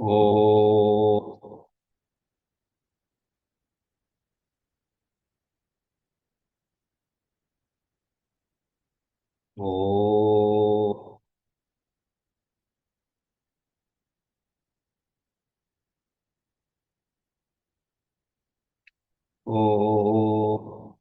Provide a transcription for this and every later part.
Oh, oh, oh,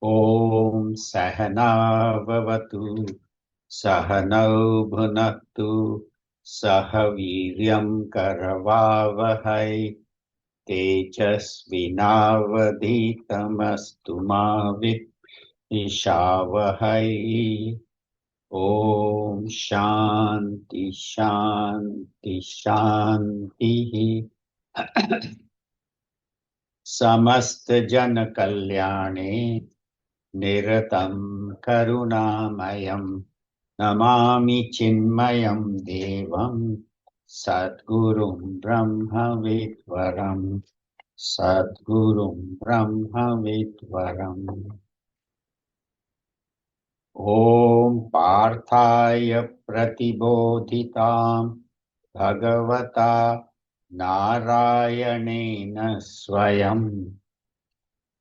Om Sahana Vavatu Sahanau Bhunaktu Sahaviryam Karavavahai Tejasvinavadhitamastu ma Ishavahai. Om Shanti Shanti Shanti. समस्त जन कल्याणे निरतं करुणामयं नमामि चिन्मयं देवं सद्गुरुं ब्रह्मविद्वरं सद्गुरुं ब्रह्मविद्वरम्। ॐ पार्थाय प्रतिबोधितां भगवता नारायणेन स्वयं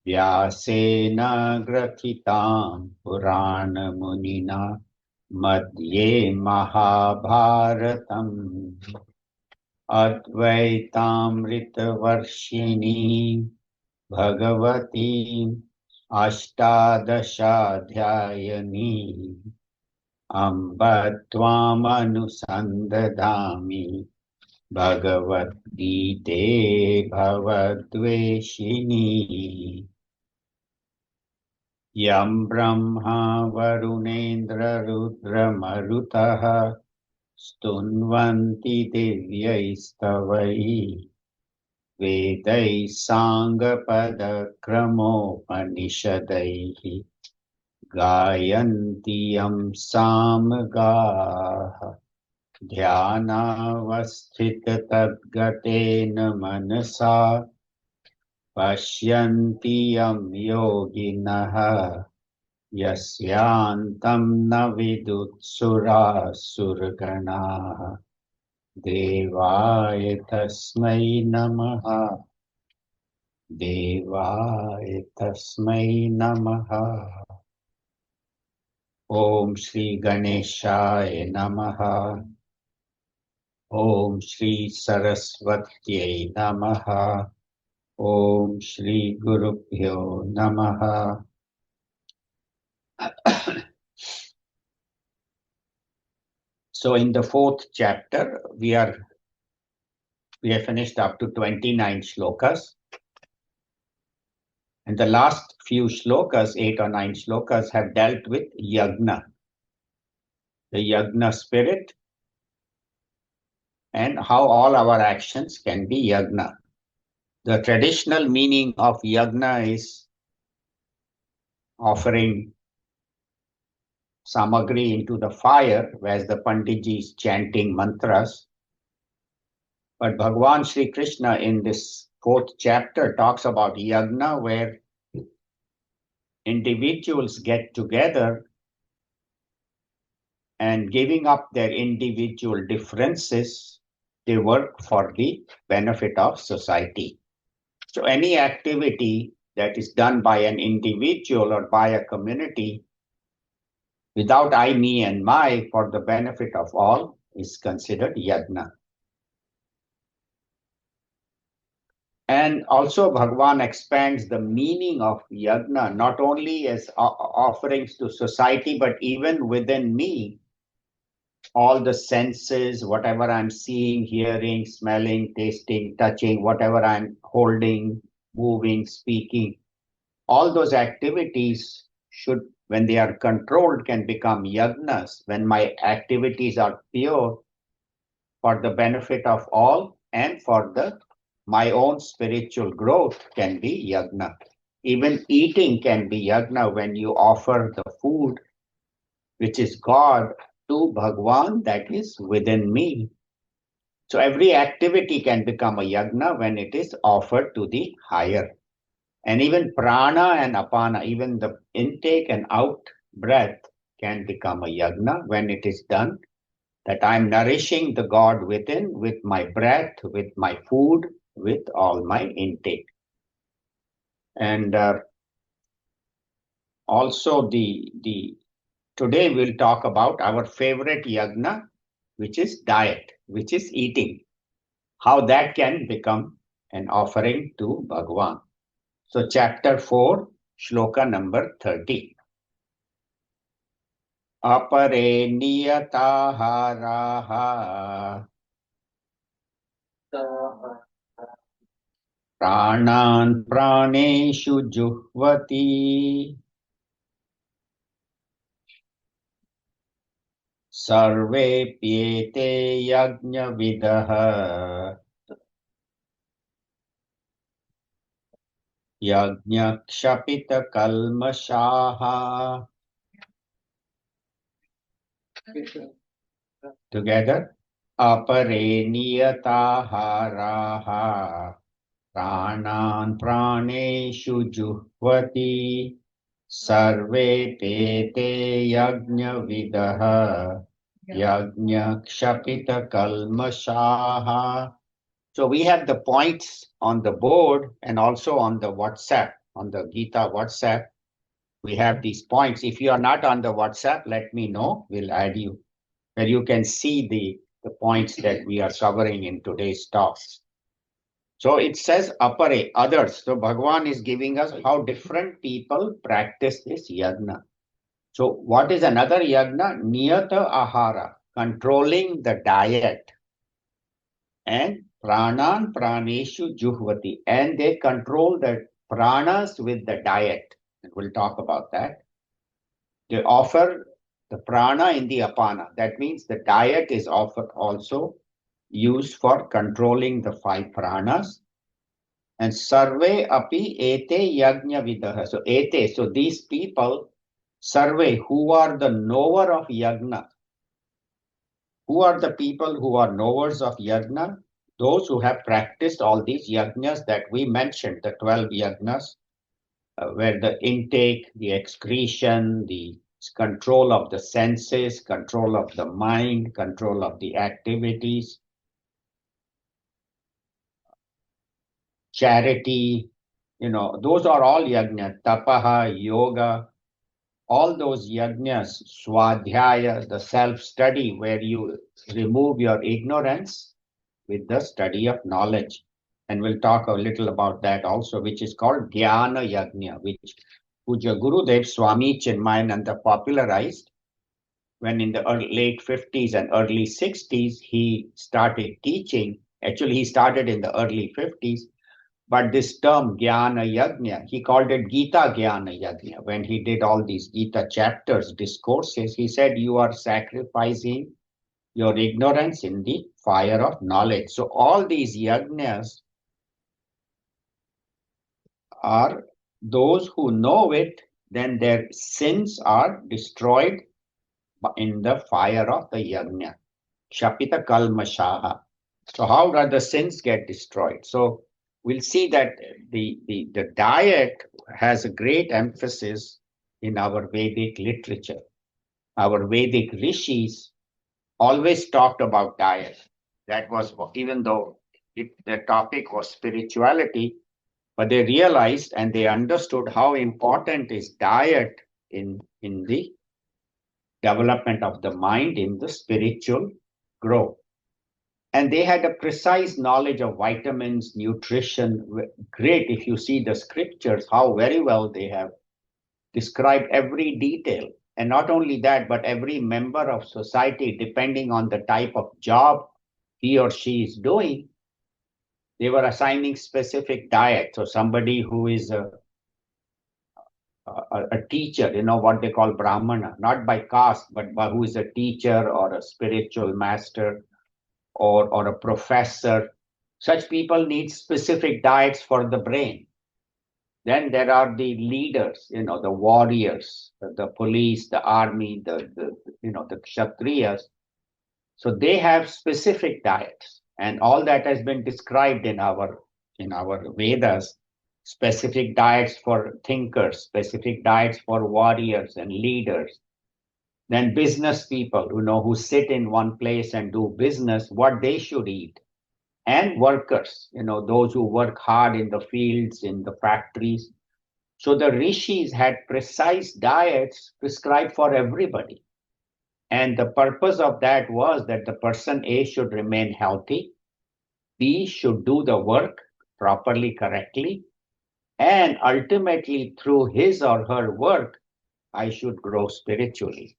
व्यासेन ग्रथितां पुराणमुनिना मध्ये महाभारतम् अद्वैतामृतवर्षिणीं भगवतीम् अष्टादशाध्यायिनीम् अम्ब त्वामनुसन्दधामि भगवद्गीते भवद्वेषिणी यं ब्रह्मा वरुणेन्द्ररुद्रमरुतः स्तुन्वन्ति दिव्यैस्तवैः वेदैः साङ्गपदक्रमोपनिषदैः गायन्ति यं सामगाः ध्यानावस्थिततद्गतेन मनसा पश्यन्ति यं योगिनः यस्यान्तं न विदुत्सुरासुरगणाः देवाय तस्मै नमः देवाय तस्मै नमः। ॐ श्री गणेशाय नमः। ॐ श्री सरस्वत्यै नमः। ॐ श्री गुरुभ्यो नमः। So in the fourth chapter, we have finished up to 29 shlokas. And the last few shlokas, 8 or 9 shlokas, have dealt with yagna, the yagna spirit, and how all our actions can be yagna. The traditional meaning of yagna is offering samagri into the fire, whereas the Panditji is chanting mantras. But Bhagavan Sri Krishna in this fourth chapter talks about yagna, where individuals get together and giving up their individual differences, they work for the benefit of society. So any activity that is done by an individual or by a community without I, me, and my for the benefit of all is considered yagna. And also Bhagavan expands the meaning of yagna, not only as offerings to society, but even within me, all the senses, whatever I'm seeing, hearing, smelling, tasting, touching, whatever I'm holding, moving, speaking, all those activities should, when they are controlled, can become yagnas. When my activities are pure for the benefit of all and for my own spiritual growth can be yagna. Even eating can be yagna when you offer the food, which is God, to Bhagwan that is within me. So every activity can become a yagna when it is offered to the higher. And even prana and apana, even the intake and out breath can become a yagna when it is done. That I'm nourishing the God within with my breath, with my food, with all my intake. And also the today we'll talk about our favorite yagna, which is diet, which is eating, how that can become an offering to Bhagwan. So chapter 4, shloka number 30. Apare niyataharaha प्राणान् प्राणेषु जुह्वति सर्वेऽप्येते यज्ञविदः यज्ञक्षपितकल्मषाः together अपरे नियताहाराः प्राणान् प्राणेषु जुह्वति सर्वेऽप्येते यज्ञविदः यज्ञक्षपितकल्मषाः. So we have the points on the board and also on the WhatsApp, on the Gita WhatsApp. We have these points. If you are not on the WhatsApp, let me know. We'll add you, where you can see the points that we are covering in today's talks. So it says apare, others. So Bhagavan is giving us how different people practice this yagna. So what is another yagna? Niyata ahara, controlling the diet. And pranan praneshu juhvati. And they control the pranas with the diet. And we'll talk about that. They offer the prana in the apana. That means the diet is offered also used for controlling the 5 pranas. And sarve api ete yajna vidaha. So ete, so these people, sarve, who are the knower of yajna. Who are the people who are knowers of yajna? Those who have practiced all these yajnas that we mentioned, the 12 yajnas, where the intake, the excretion, the control of the senses, control of the mind, control of the activities, charity, those are all yajnas, tapaha, yoga, all those yajnas, swadhyaya, the self-study where you remove your ignorance with the study of knowledge. And we'll talk a little about that also, which is called Jnana Yajna, which Puja Gurudev Swami Chinmayananda popularized when in the late 50s and early 60s, he started teaching. Actually, he started in the early 50s, but this term Jnana Yajna, he called it Gita Jnana Yajna. When he did all these Gita chapters, discourses, he said, you are sacrificing your ignorance in the fire of knowledge. So all these yajnas are those who know it, then their sins are destroyed in the fire of the yajna. Shapita kalmashaha. So how do the sins get destroyed? So we'll see that the diet has a great emphasis in our Vedic literature. Our Vedic rishis always talked about diet. That was, even though the topic was spirituality, but they realized and they understood how important is diet in the development of the mind, in the spiritual growth. And they had a precise knowledge of vitamins, nutrition. Great if you see the scriptures, how very well they have described every detail. And not only that, but every member of society, depending on the type of job he or she is doing, they were assigning specific diet. So somebody who is a teacher, what they call Brahmana, not by caste, but by who is a teacher or a spiritual master or a professor. Such people need specific diets for the brain. Then there are the leaders, the warriors, the police, the army, the kshatriyas. So they have specific diets, and all that has been described in our Vedas. specific diets for thinkers, specific diets for warriors and leaders. Then business people, who sit in one place and do business, what they should eat. And workers, those who work hard in the fields, in the factories. So the rishis had precise diets prescribed for everybody. And the purpose of that was that the person A should remain healthy, B should do the work properly, correctly, and ultimately through his or her work, I should grow spiritually.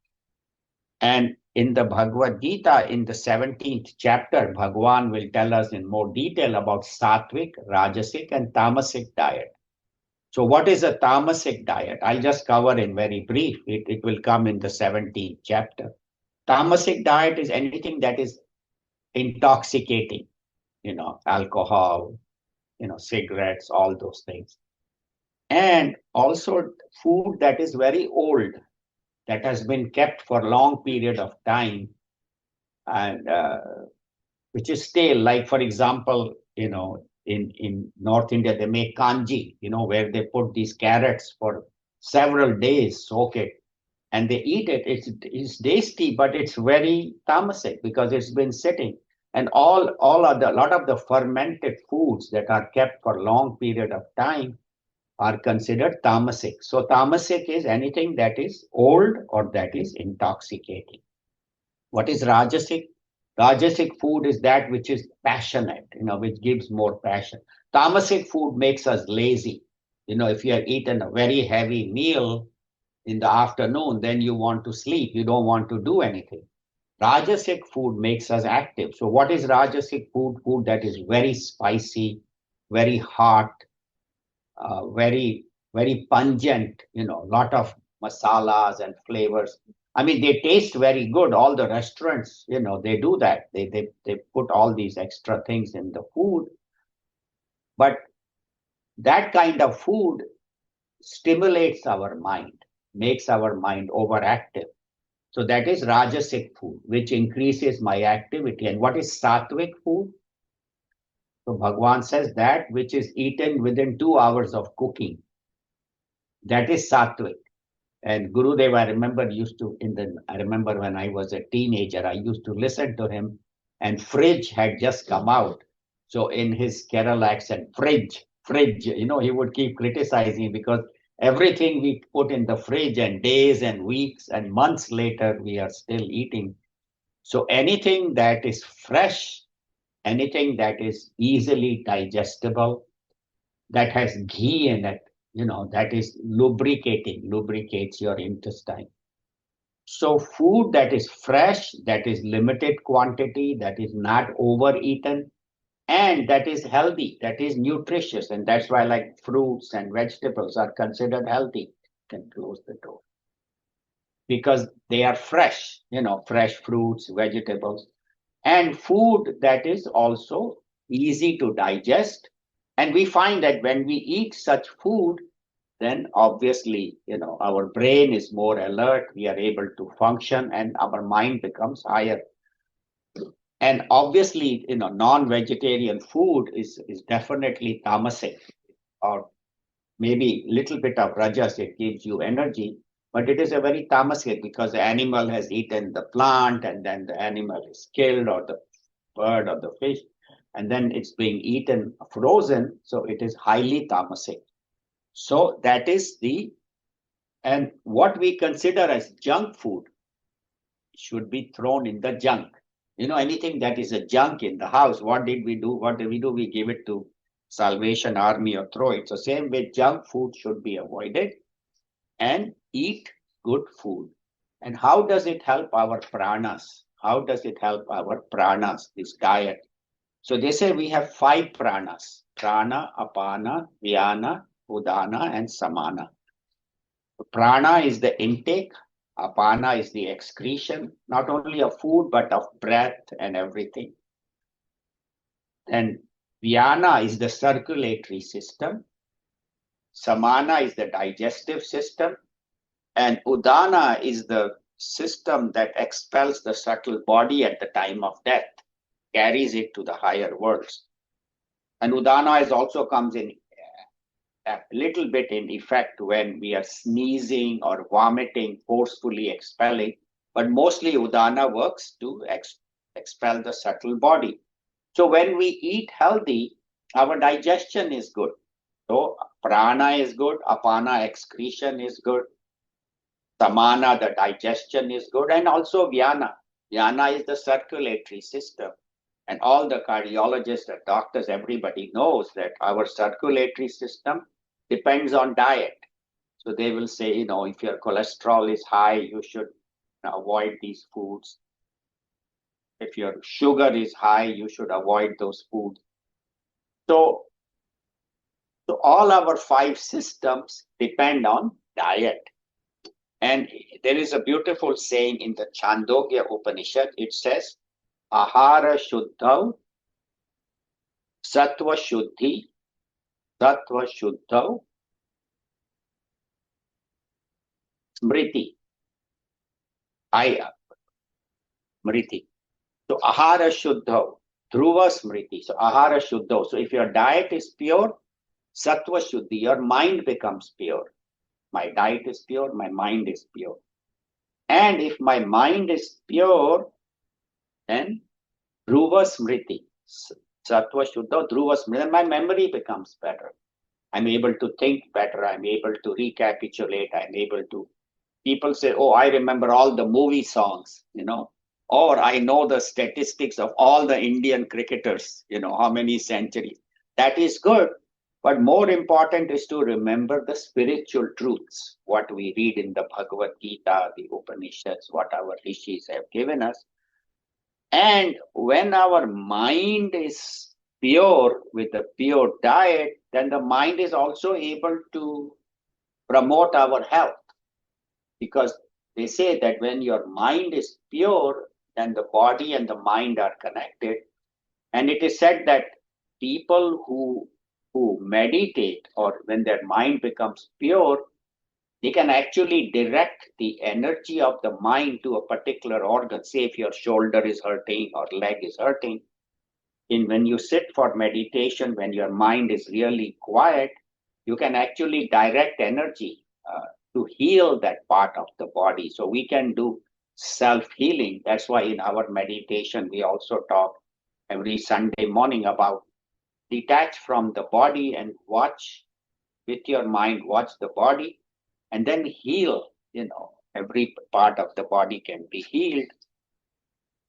And in the Bhagavad Gita, in the 17th chapter, Bhagwan will tell us in more detail about sattvic, rajasic, and tamasic diet. So what is a tamasic diet? I'll just cover in very brief. It will come in the 17th chapter. Tamasic diet is anything that is intoxicating, alcohol, cigarettes, all those things. And also food that is very old, that has been kept for a long period of time, and which is stale. Like, for example, in North India, they make kanji, where they put these carrots for several days, soak it, and they eat it. It's tasty, but it's very tamasic because it's been sitting. And a lot of the fermented foods that are kept for a long period of time are considered tamasic. So tamasic is anything that is old or that is intoxicating. What is rajasic? Rajasic food is that which is passionate, which gives more passion. Tamasic food makes us lazy. If you have eaten a very heavy meal in the afternoon, then you want to sleep. You don't want to do anything. Rajasic food makes us active. So what is rajasic food? Food that is very spicy, very hot, very, very pungent, lot of masalas and flavors. I mean, they taste very good. All the restaurants, they do that. They put all these extra things in the food. But that kind of food stimulates our mind, makes our mind overactive. So that is rajasic food, which increases my activity. And what is sattvic food? So Bhagwan says that which is eaten within 2 hours of cooking. That is sattvic. And Gurudev, I remember when I was a teenager, I used to listen to him, and fridge had just come out. So in his Kerala accent, fridge, he would keep criticizing because everything we put in the fridge, and days and weeks and months later, we are still eating. So anything that is fresh, anything that is easily digestible, that has ghee in it, that is lubricates your intestine. So food that is fresh, that is limited quantity, that is not overeaten, and that is healthy, that is nutritious. And that's why like fruits and vegetables are considered healthy. You can close the door. Because they are fresh, fresh fruits, vegetables, and food that is also easy to digest. And we find that when we eat such food, then obviously, our brain is more alert, we are able to function, and our mind becomes higher. And obviously, non-vegetarian food is definitely tamasic, or maybe little bit of rajas, it gives you energy, but it is a very tamasic because the animal has eaten the plant, and then the animal is killed, or the bird or the fish, and then it's being eaten frozen, so it is highly tamasic. So that is and what we consider as junk food should be thrown in the junk. Anything that is a junk in the house, what did we do? We give it to Salvation Army or throw it. So same way, junk food should be avoided and eat good food. And how does it help our pranas? How does it help our pranas, this diet? So they say we have 5 pranas: prana, apana, vyana, udana, and samana. Prana is the intake, apana is the excretion, not only of food, but of breath and everything. And vyana is the circulatory system. Samana is the digestive system. And udana is the system that expels the subtle body at the time of death, carries it to the higher worlds. And udana also comes in a little bit in effect when we are sneezing or vomiting, forcefully expelling, but mostly Udana works to expel the subtle body. So when we eat healthy, our digestion is good. So prana is good, apana excretion is good, samana, the digestion is good, and also vyana. Vyana is the circulatory system. And all the cardiologists, the doctors, everybody knows that our circulatory system depends on diet. So they will say, if your cholesterol is high, you should avoid these foods. If your sugar is high, you should avoid those foods. So all our 5 systems depend on diet. And there is a beautiful saying in the Chandogya Upanishad. It says, Ahara Shuddhav, Sattva Shuddhi, Sattva Shuddhav, Smriti. Smriti. So Ahara Shuddhav, Dhruva Smriti. So Ahara Shuddhav. So if your diet is pure, Sattva Shuddhi, your mind becomes pure. My diet is pure, my mind is pure. And if my mind is pure, then Dhruva Smriti, Sattva Shuddha, Dhruva Smriti, then my memory becomes better. I'm able to think better, I'm able to recapitulate, I'm able to. People say, oh, I remember all the movie songs, or I know the statistics of all the Indian cricketers, how many centuries. That is good. But more important is to remember the spiritual truths, what we read in the Bhagavad Gita, the Upanishads, what our rishis have given us. And when our mind is pure with a pure diet, then the mind is also able to promote our health. Because they say that when your mind is pure, then the body and the mind are connected. And it is said that people who meditate, or when their mind becomes pure, they can actually direct the energy of the mind to a particular organ. Say if your shoulder is hurting or leg is hurting, when you sit for meditation, when your mind is really quiet, you can actually direct energy to heal that part of the body. So we can do self-healing. That's why in our meditation, we also talk every Sunday morning about detach from the body and watch with your mind, watch the body, and then heal. Every part of the body can be healed.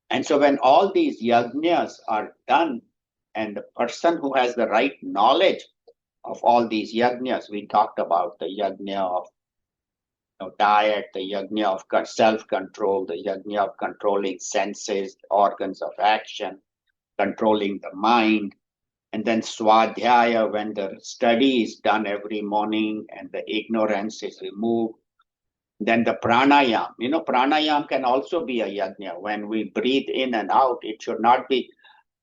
And so when all these yajnas are done, and the person who has the right knowledge of all these yajnas, we talked about the yajna of diet, the yajna of self-control, the yajna of controlling senses, organs of action, controlling the mind, and then swadhyaya, when the study is done every morning and the ignorance is removed. Then the pranayam. Pranayam can also be a yajna. When we breathe in and out, it should not be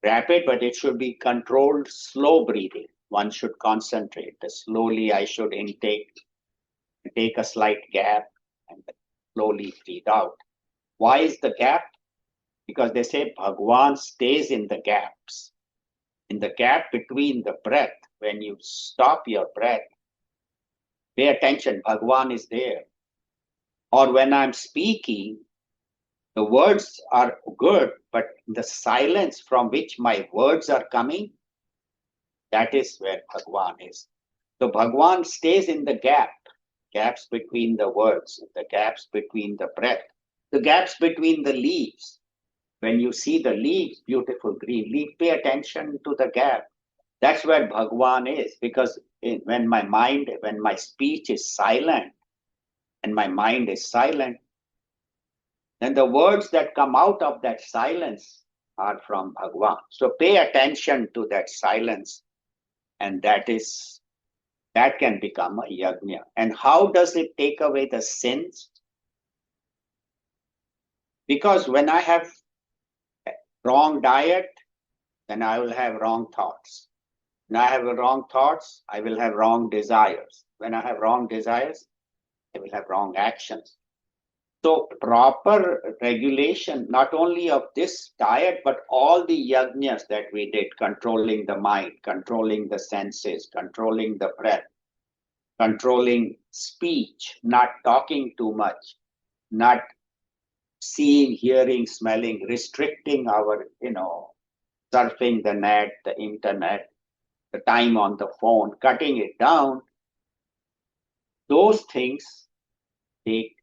rapid, but it should be controlled, slow breathing. One should concentrate. Slowly I should take a slight gap, and slowly breathe out. Why is the gap? Because they say Bhagwan stays in the gaps. In the gap between the breath, when you stop your breath, pay attention, Bhagwan is there. Or when I'm speaking, the words are good, but the silence from which my words are coming, that is where Bhagwan is. So Bhagwan stays in the gaps between the words, the gaps between the breath, the gaps between the leaves. When you see the leaves, beautiful green leaf, pay attention to the gap. That's where Bhagwan is, because when my speech is silent and my mind is silent, then the words that come out of that silence are from Bhagwan. So pay attention to that silence, and that can become a yajna. And how does it take away the sins? Because when I have wrong diet, then I will have wrong thoughts. When I have wrong thoughts, I will have wrong desires. When I have wrong desires, I will have wrong actions. So proper regulation, not only of this diet, but all the yajnas that we did, controlling the mind, controlling the senses, controlling the breath, controlling speech, not talking too much, not seeing, hearing, smelling, restricting our, surfing the net, the internet, the time on the phone, cutting it down. Those things take.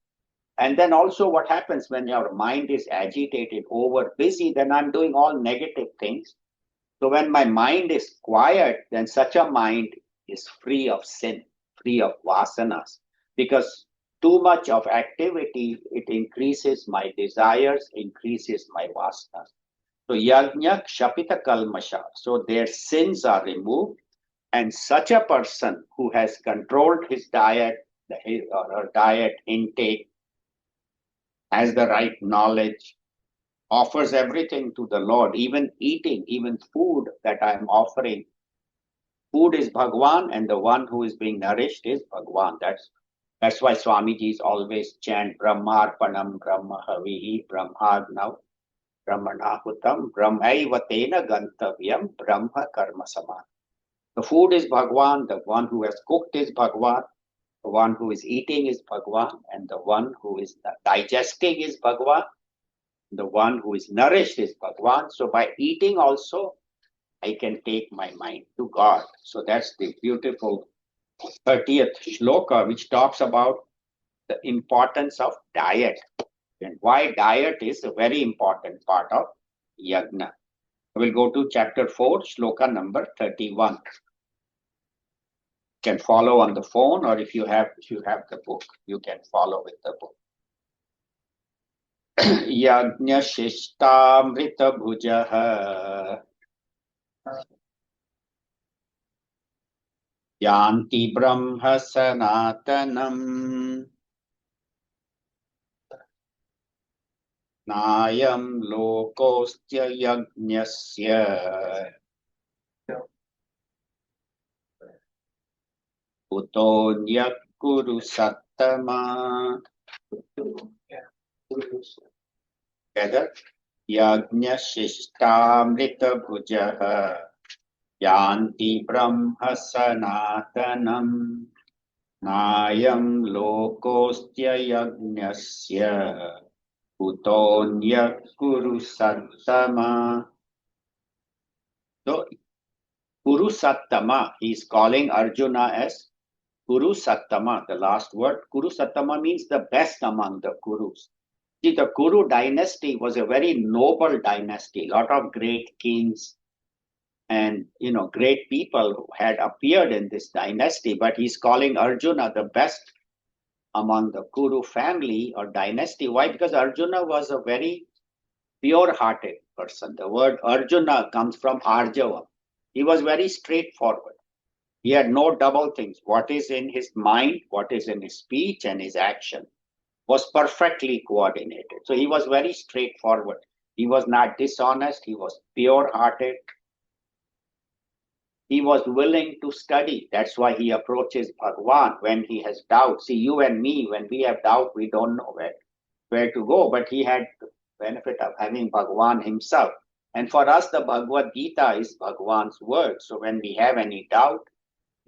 And then also what happens when your mind is agitated, over busy, then I'm doing all negative things. So when my mind is quiet, then such a mind is free of sin, free of vasanas. Because too much of activity, it increases my desires, increases my vasanas. So yajna kshapita kalmasha. So their sins are removed. And such a person who has controlled his diet, his or her diet intake, has the right knowledge, offers everything to the Lord, even eating, even food that I'm offering. Food is Bhagwan, and the one who is being nourished is Bhagwan. That's why Swamiji's always chant Brahmarpanam, Brahmahavihi, Brahmagnav, Brahmanahutam, Brahmaivatena Gantavyam, Brahma Karma Saman. The food is Bhagwan, the one who has cooked is Bhagwan, the one who is eating is Bhagwan, and the one who is digesting is Bhagwan, the one who is nourished is Bhagwan. So by eating also, I can take my mind to God. So that's the beautiful 30th shloka, which talks about the importance of diet and why diet is a very important part of yajna. We'll go to chapter 4, shloka number 31. You can follow on the phone, or if you have the book, you can follow with the book. Yajna shishtamrita bhujah yanti brahma sanatanam nayam lokostya yajnasya utonyat kuru sattama. Together, yajna shishtamrita bhujah yanti brahma sanatanam nayam lokostya yajnasya utonya kuru sattama. So Kuru Sattama, he is calling Arjuna as Kuru Sattama, the last word. Kuru Sattama means the best among the Kurus. See, the Kuru dynasty was a very noble dynasty. A lot of great kings and great people who had appeared in this dynasty, but he's calling Arjuna the best among the Kuru family or dynasty. Why? Because Arjuna was a very pure-hearted person. The word Arjuna comes from Arjava. He was very straightforward. He had no double things. What is in his mind, what is in his speech and his action was perfectly coordinated. So he was very straightforward. He was not dishonest. He was pure-hearted. He was willing to study. That's why he approaches Bhagwan when he has doubt. See, you and me, when we have doubt, we don't know where to go. But he had the benefit of having Bhagwan himself. And for us, the Bhagavad Gita is Bhagwan's word. So when we have any doubt,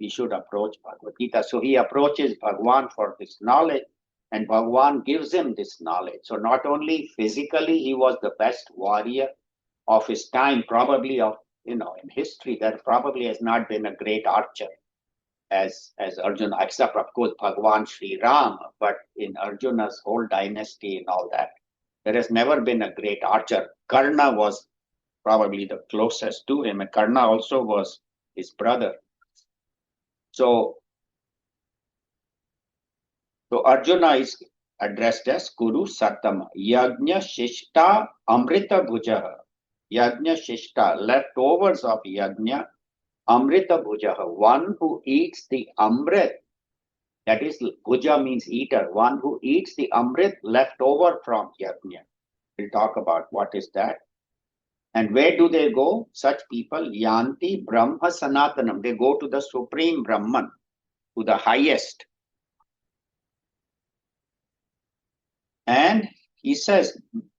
we should approach Bhagavad Gita. So he approaches Bhagwan for this knowledge, and Bhagwan gives him this knowledge. So not only physically, he was the best warrior of his time, probably in history, there probably has not been a great archer as Arjuna, except of course Bhagwan Sri Ram, but in Arjuna's whole dynasty and all that, there has never been a great archer. Karna was probably the closest to him, and Karna also was his brother. So Arjuna is addressed as Kuru Sattama. Yajna Shishta Amrita Bhujah. Yajna Shishta, leftovers of Yajna, Amrita Bhujah, one who eats the Amrit. That is, Bhuja means eater, one who eats the Amrit left over from Yajna. We'll talk about what is that. And where do they go? Such people, Yanti Brahma Sanatanam. They go to the Supreme Brahman, to the highest. And he says,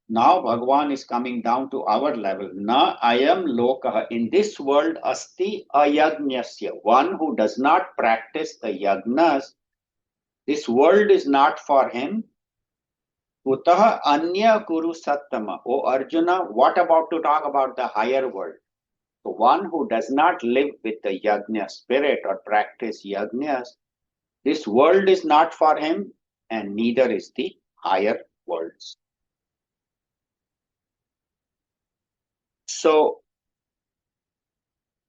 Now Bhagavan is coming down to our level. Na ayam lokaha. In this world, asti ayagnyasya. One who does not practice the yagnas, this world is not for him. Kutaha anya kuru sattama. O Arjuna, what about to talk about the higher world? So one who does not live with the yagna spirit or practice yagnas, this world is not for him, and neither is the higher worlds. So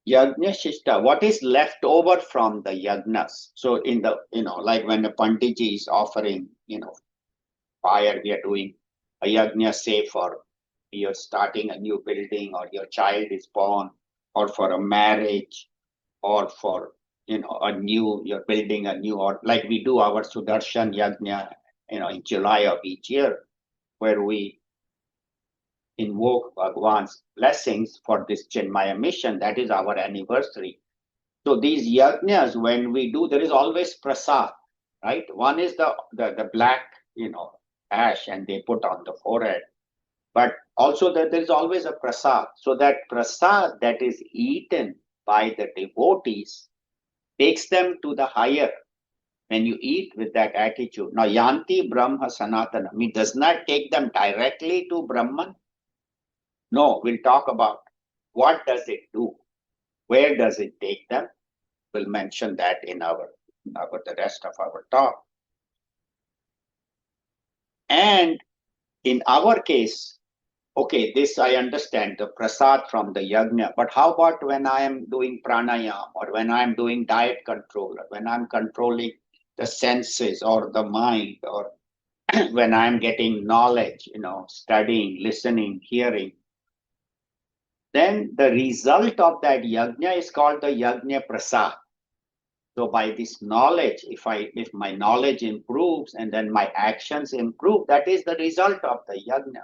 yagna shishta, what is left over from the yagnas? So in the, like when the Panditji is offering, fire, we are doing a yagna, say for you're starting a new building, or your child is born, or for a marriage, or for you're building a new, or like we do our Sudarshan Yajna, in July of each year, where we invoke Bhagwan's blessings for this Chinmaya mission. That is our anniversary. So these yajnas, when we do, there is always prasad, right? One is the black, ash, and they put on the forehead. But also that there is always a prasad. So that prasad that is eaten by the devotees takes them to the higher when you eat with that attitude. Now, Yanti Brahma Sanatana, does not take them directly to Brahman. No, we'll talk about what does it do? Where does it take them? We'll mention that in the rest of our talk. And in our case, okay, this I understand, the prasad from the yajna, but how about when I am doing pranayam, or when I am doing diet control, or when I'm controlling the senses or the mind, or when I'm getting knowledge, studying, listening, hearing, then the result of that yajna is called the yajna prasad. So by this knowledge, if my knowledge improves and then my actions improve, that is the result of the yajna.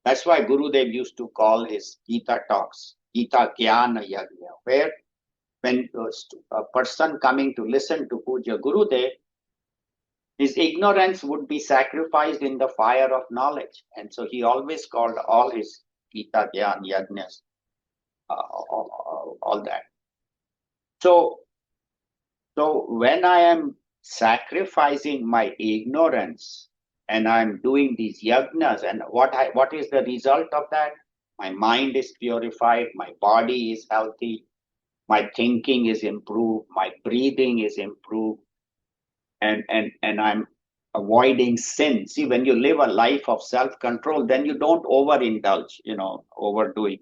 That's why Gurudev used to call his Gita talks Gita Jnana Yajna, where when a person coming to listen to Puja Gurudev, his ignorance would be sacrificed in the fire of knowledge. And so he always called all his Gita Jnana Yajnas, all that. So when I am sacrificing my ignorance and I'm doing these yajnas, and what is the result of that? My mind is purified, my body is healthy, my thinking is improved, my breathing is improved, and I'm avoiding sin. See, when you live a life of self-control, then you don't overindulge, overdoing.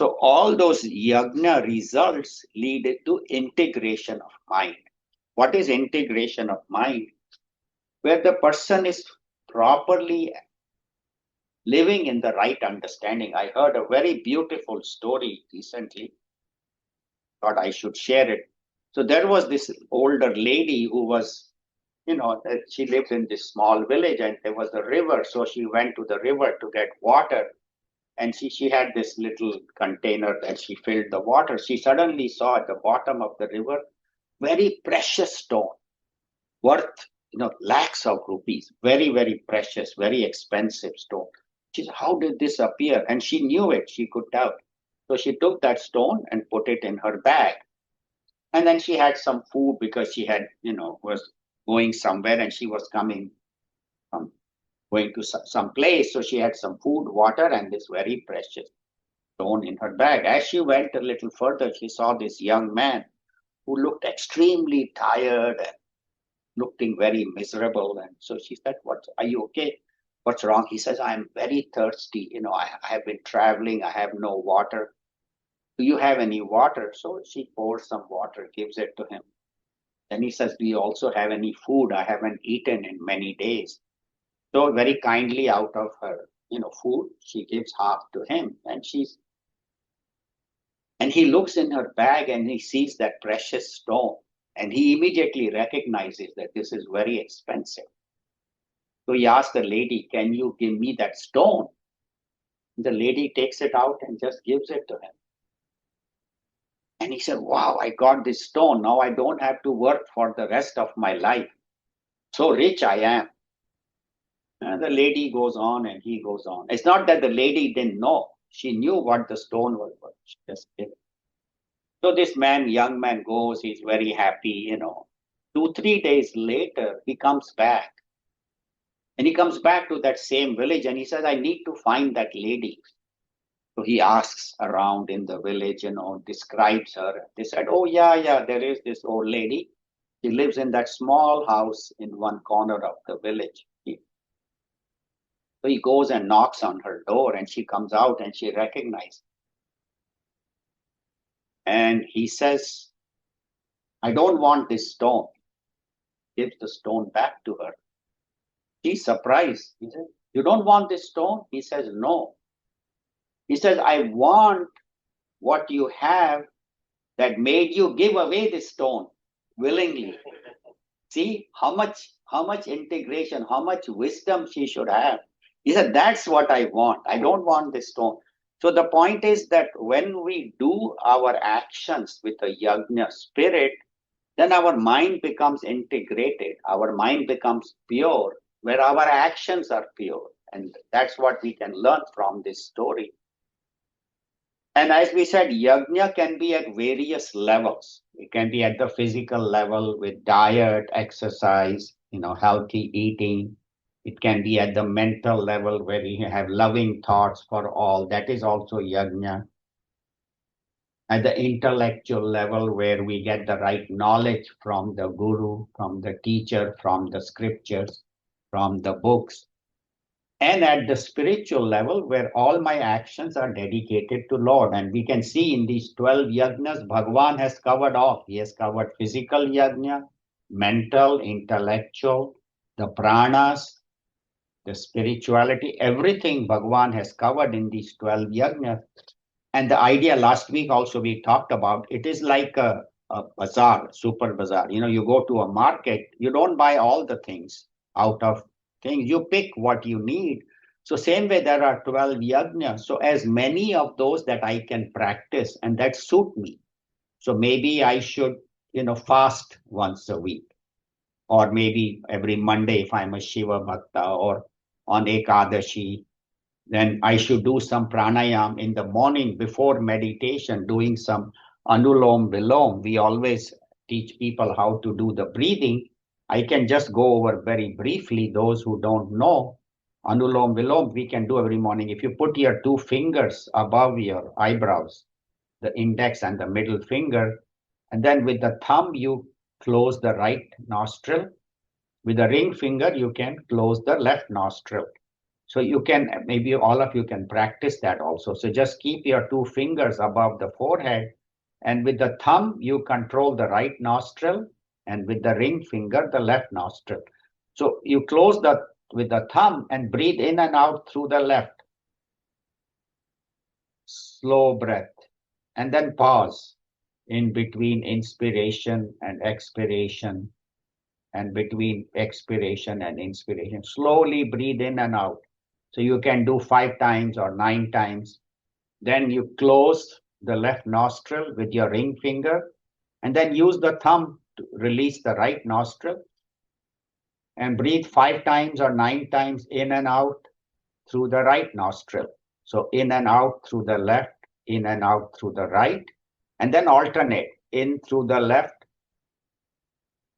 So all those yajna results lead to integration of mind. What is integration of mind? Where the person is properly living in the right understanding. I heard a very beautiful story recently. Thought I should share it. So there was this older lady who was, she lived in this small village, and there was a river. So she went to the river to get water. And she had this little container that she filled the water. She suddenly saw at the bottom of the river very precious stone, worth lakhs of rupees, very, very precious, very expensive stone. She said, how did this appear? And she knew it, she could tell. So she took that stone and put it in her bag. And then she had some food, because she had, was going somewhere, and she was coming from going to some place. So she had some food, water, and this very precious stone in her bag. As she went a little further, she saw this young man who looked extremely tired and looking very miserable. And so she said, are you okay? What's wrong? He says, I'm very thirsty. I have been traveling. I have no water. Do you have any water? So she pours some water, gives it to him. Then he says, do you also have any food? I haven't eaten in many days. So very kindly, out of her, food, she gives half to him. And he looks in her bag and he sees that precious stone. And he immediately recognizes that this is very expensive. So he asked the lady, can you give me that stone? The lady takes it out and just gives it to him. And he said, wow, I got this stone. Now I don't have to work for the rest of my life. So rich I am. And the lady goes on and he goes on. It's not that the lady didn't know. She knew what the stone was, but she just did. So this man, young man goes, he's very happy. 2, 3 days later, he comes back. And he comes back to that same village and he says, I need to find that lady. So he asks around in the village, describes her. They said, oh, yeah, there is this old lady. She lives in that small house in one corner of the village. So he goes and knocks on her door and she comes out and she recognizes. And he says, I don't want this stone. Gives the stone back to her. She's surprised. He says, you don't want this stone? He says, no. He says, I want what you have that made you give away this stone willingly. See how much integration, how much wisdom she should have. He said, that's what I want. I don't want this stone. So the point is that when we do our actions with a yajna spirit, then our mind becomes integrated. Our mind becomes pure, where our actions are pure. And that's what we can learn from this story. And as we said, yajna can be at various levels. It can be at the physical level with diet, exercise, healthy eating. It can be at the mental level where you have loving thoughts for all. That is also yajna. At the intellectual level where we get the right knowledge from the guru, from the teacher, from the scriptures, from the books. And at the spiritual level, where all my actions are dedicated to Lord. And we can see in these 12 yajnas, Bhagavan has covered all. He has covered physical yajna, mental, intellectual, the pranas, the spirituality, everything Bhagavan has covered in these 12 yajnas. And the idea last week also we talked about, it is like a bazaar, super bazaar. You go to a market, you don't buy all the things out of things. You pick what you need. So same way there are 12 yajnas. So as many of those that I can practice and that suit me. So maybe I should, fast once a week. Or maybe every Monday if I'm a Shiva Bhakta, or on Ekadashi, then I should do some pranayam in the morning before meditation, doing some Anulom Vilom. We always teach people how to do the breathing. I can just go over very briefly, those who don't know. Anulom Vilom, we can do every morning. If you put your 2 fingers above your eyebrows, the index and the middle finger, and then with the thumb, you close the right nostril. With the ring finger, you can close the left nostril. So you can, maybe all of you can practice that also. So just keep your 2 fingers above the forehead, and with the thumb, you control the right nostril, and with the ring finger, the left nostril. So you close with the thumb and breathe in and out through the left. Slow breath. And then pause in between inspiration and expiration, and between expiration and inspiration. Slowly breathe in and out. So you can do 5 times or 9 times. Then you close the left nostril with your ring finger, and then use the thumb to release the right nostril, and breathe 5 times or 9 times in and out through the right nostril. So in and out through the left, in and out through the right, and then alternate in through the left,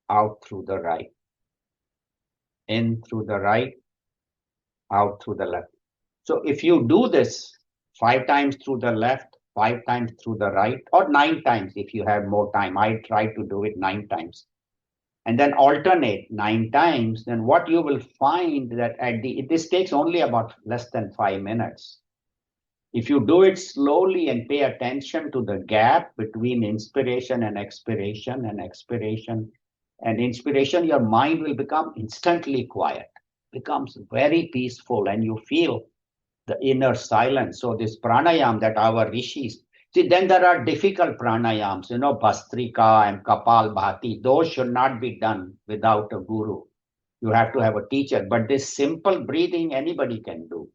out through the right, in through the right, out through the left. So if you do this 5 times through the left, 5 times through the right, or 9 times if you have more time, I try to do it 9 times, and then alternate 9 times, then what you will find that this takes only about less than 5 minutes. If you do it slowly and pay attention to the gap between inspiration and expiration, and inspiration, your mind will become instantly quiet, becomes very peaceful, and you feel the inner silence. So this pranayam that our rishis, see, then there are difficult pranayams, Bhastrika and Kapal Bhati. Those should not be done without a guru. You have to have a teacher. But this simple breathing, anybody can do.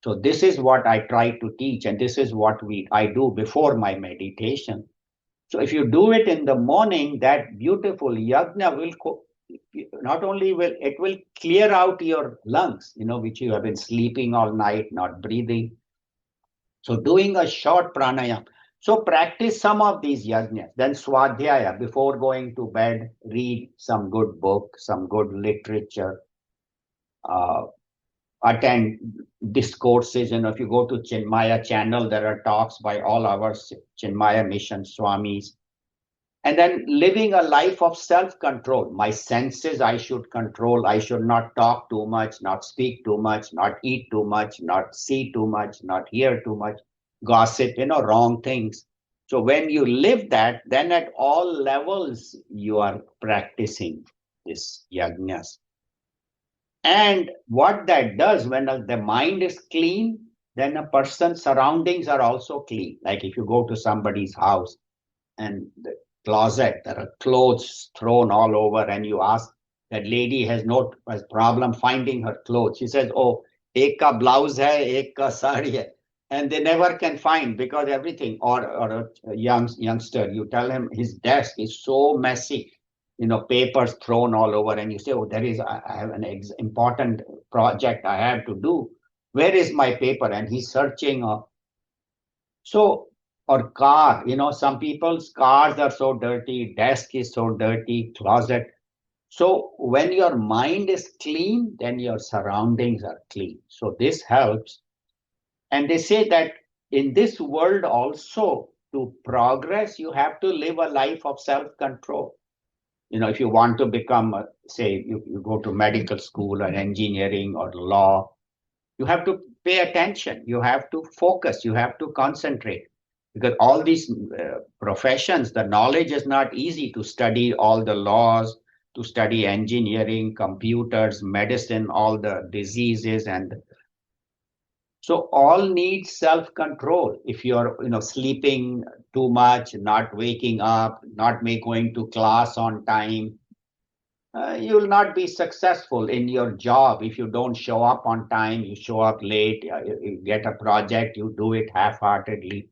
So this is what I try to teach, and this is what I do before my meditation. So if you do it in the morning, that beautiful yajna will not only will it will clear out your lungs, which you have been sleeping all night, not breathing. So doing a short pranayam. So practice some of these yajnas. Then swadhyaya, before going to bed, read some good book, some good literature, uh, attend discourses. If you go to Chinmaya channel, there are talks by all our Chinmaya mission swamis. And then living a life of self-control. My senses I should control. I should not talk too much, not speak too much, not eat too much, not see too much, not hear too much, gossip, wrong things. So when you live that, then at all levels you are practicing this yajnas. And what that does, when the mind is clean, then a person's surroundings are also clean. Like if you go to somebody's house and the closet, there are clothes thrown all over, and you ask, that lady has no problem finding her clothes. She says, oh, ek ka blouse hai, ek ka sari hai. And they never can find, because everything, or a youngster, you tell him his desk is so messy, papers thrown all over, and you say, oh, I have an important project I have to do. Where is my paper? And he's searching. So, or car, some people's cars are so dirty, desk is so dirty, closet. So when your mind is clean, then your surroundings are clean. So this helps. And they say that in this world also, to progress, you have to live a life of self-control. If you want to become, say, you go to medical school or engineering or law, you have to pay attention, you have to focus, you have to concentrate, because all these professions, the knowledge is not easy to study all the laws, to study engineering, computers, medicine, all the diseases. And so all need self-control. If you're sleeping too much, not waking up, not going to class on time, you will not be successful in your job. If you don't show up on time, you show up late, you get a project, you do it half-heartedly.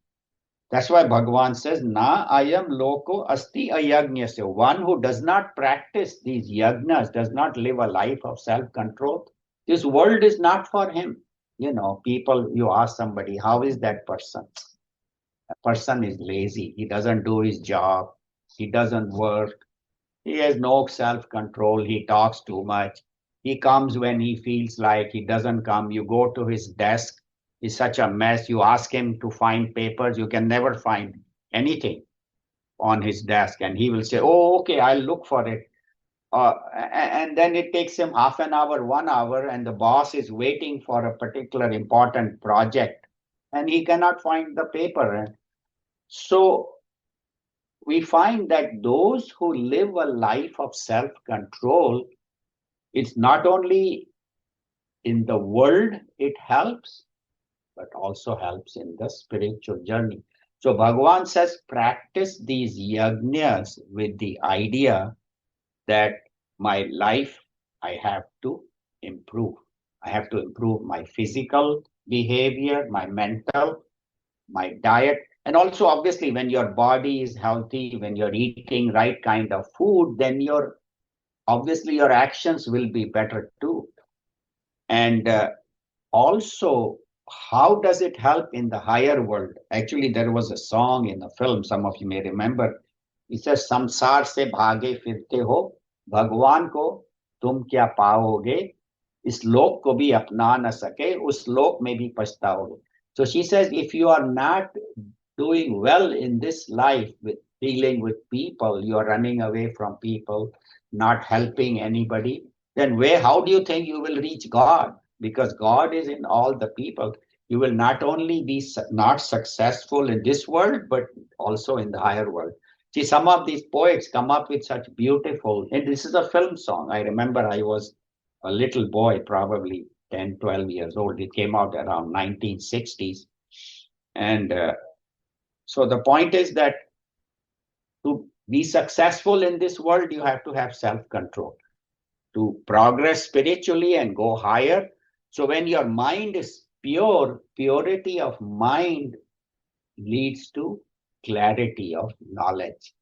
That's why Bhagavan says, Na ayam loko asti ayagnyasya. One who does not practice these yagnas, does not live a life of self-control, this world is not for him. People, you ask somebody, how is that person? A person is lazy. He doesn't do his job. He doesn't work. He has no self-control. He talks too much. He comes when he feels like. He doesn't come. You go to his desk. It's such a mess. You ask him to find papers. You can never find anything on his desk. And he will say, oh, okay, I'll look for it. And then it takes him half an hour, 1 hour, and the boss is waiting for a particular important project. And he cannot find the paper. So we find that those who live a life of self-control, it's not only in the world it helps, but also helps in the spiritual journey. So Bhagavan says, practice these yajnas with the idea that my life, I have to improve. I have to improve my physical behavior, my mental, my diet. And also, obviously, when your body is healthy, when you're eating right kind of food, then obviously your actions will be better too. And also, how does it help in the higher world? Actually, there was a song in a film, some of you may remember. It says, Samsar se bhage firte ho, Bhagwan ko tum kya paoge, is lok ko bhi apna na sake, us lok mein bhi pachtaoge. So she says, if you are not doing well in this life with dealing with people, you are running away from people, not helping anybody, then how do you think you will reach God? Because God is in all the people. You will not only be not successful in this world, but also in the higher world. See, some of these poets come up with such beautiful, and this is a film song. I remember I was a little boy, probably 10, 12 years old. It came out around 1960s. And so the point is that to be successful in this world, you have to have self-control. To progress spiritually and go higher. So when your mind is pure, purity of mind leads to clarity of knowledge.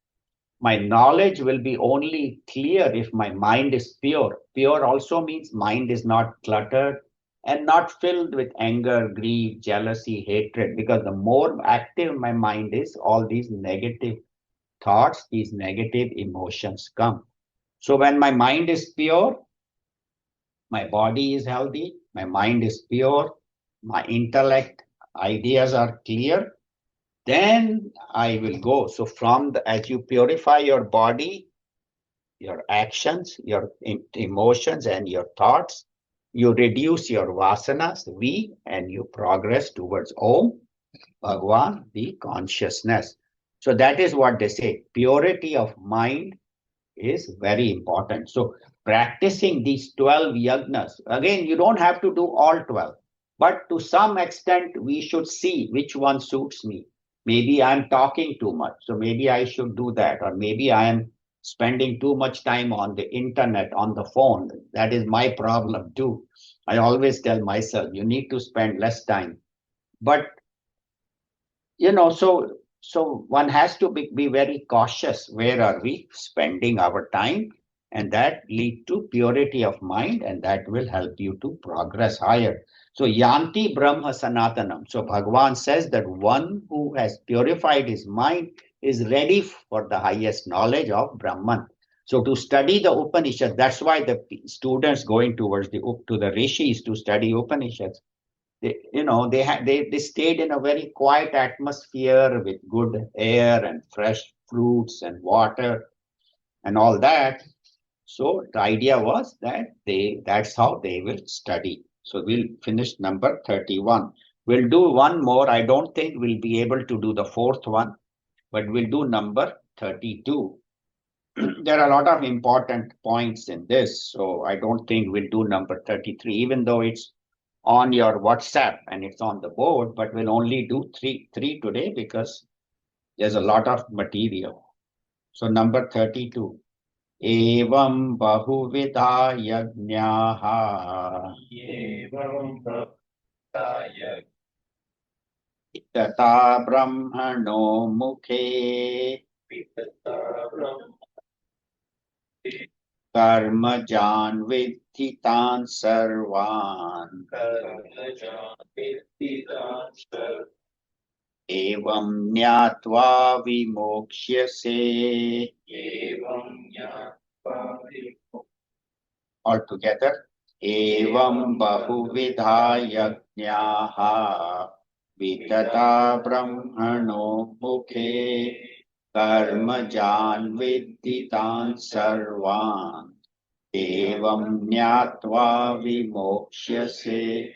My knowledge will be only clear if my mind is pure. Pure also means mind is not cluttered and not filled with anger, grief, jealousy, hatred. Because the more active my mind is, all these negative thoughts, these negative emotions come. So when my mind is pure, my body is healthy, my mind is pure, my intellect, ideas are clear, then I will go. So as you purify your body, your actions, your emotions, and your thoughts, you reduce your vasanas, and you progress towards Om, Bhagwan, the consciousness. So that is what they say. Purity of mind is very important. So practicing these 12 yagnas, again, you don't have to do all 12, but to some extent, we should see which one suits me. Maybe I'm talking too much, so maybe I should do that. Or maybe I am spending too much time on the internet, on the phone. That is my problem too. I always tell myself, you need to spend less time. But so one has to be very cautious. Where are we spending our time? And that lead to purity of mind, and that will help you to progress higher. So yanti brahma sanatanam. So Bhagavan says that one who has purified his mind is ready for the highest knowledge of Brahman. So to study the Upanishad, that's why the students going towards to the rishis to study Upanishads, they stayed in a very quiet atmosphere with good air and fresh fruits and water and all that. So the idea was that that's how they will study. So we'll finish number 31. We'll do one more. I don't think we'll be able to do the fourth one, but we'll do number 32. There are a lot of important points in this, so I don't think we'll do number 33, even though it's on your WhatsApp and it's on the board, but we'll only do three today because there's a lot of material. So number 32. Evam bahuvida yajnaha tata brahmano mukhe कर्मजान् विद्धि तान् सर्वान् एवं ज्ञात्वा विमोक्ष्यसे all together एवं बहुविधा यज्ञाः वितता ब्रह्मणो मुखे कर्मजान् विद्धि तान् सर्वान् एवं ज्ञात्वा विमोक्ष्यसे.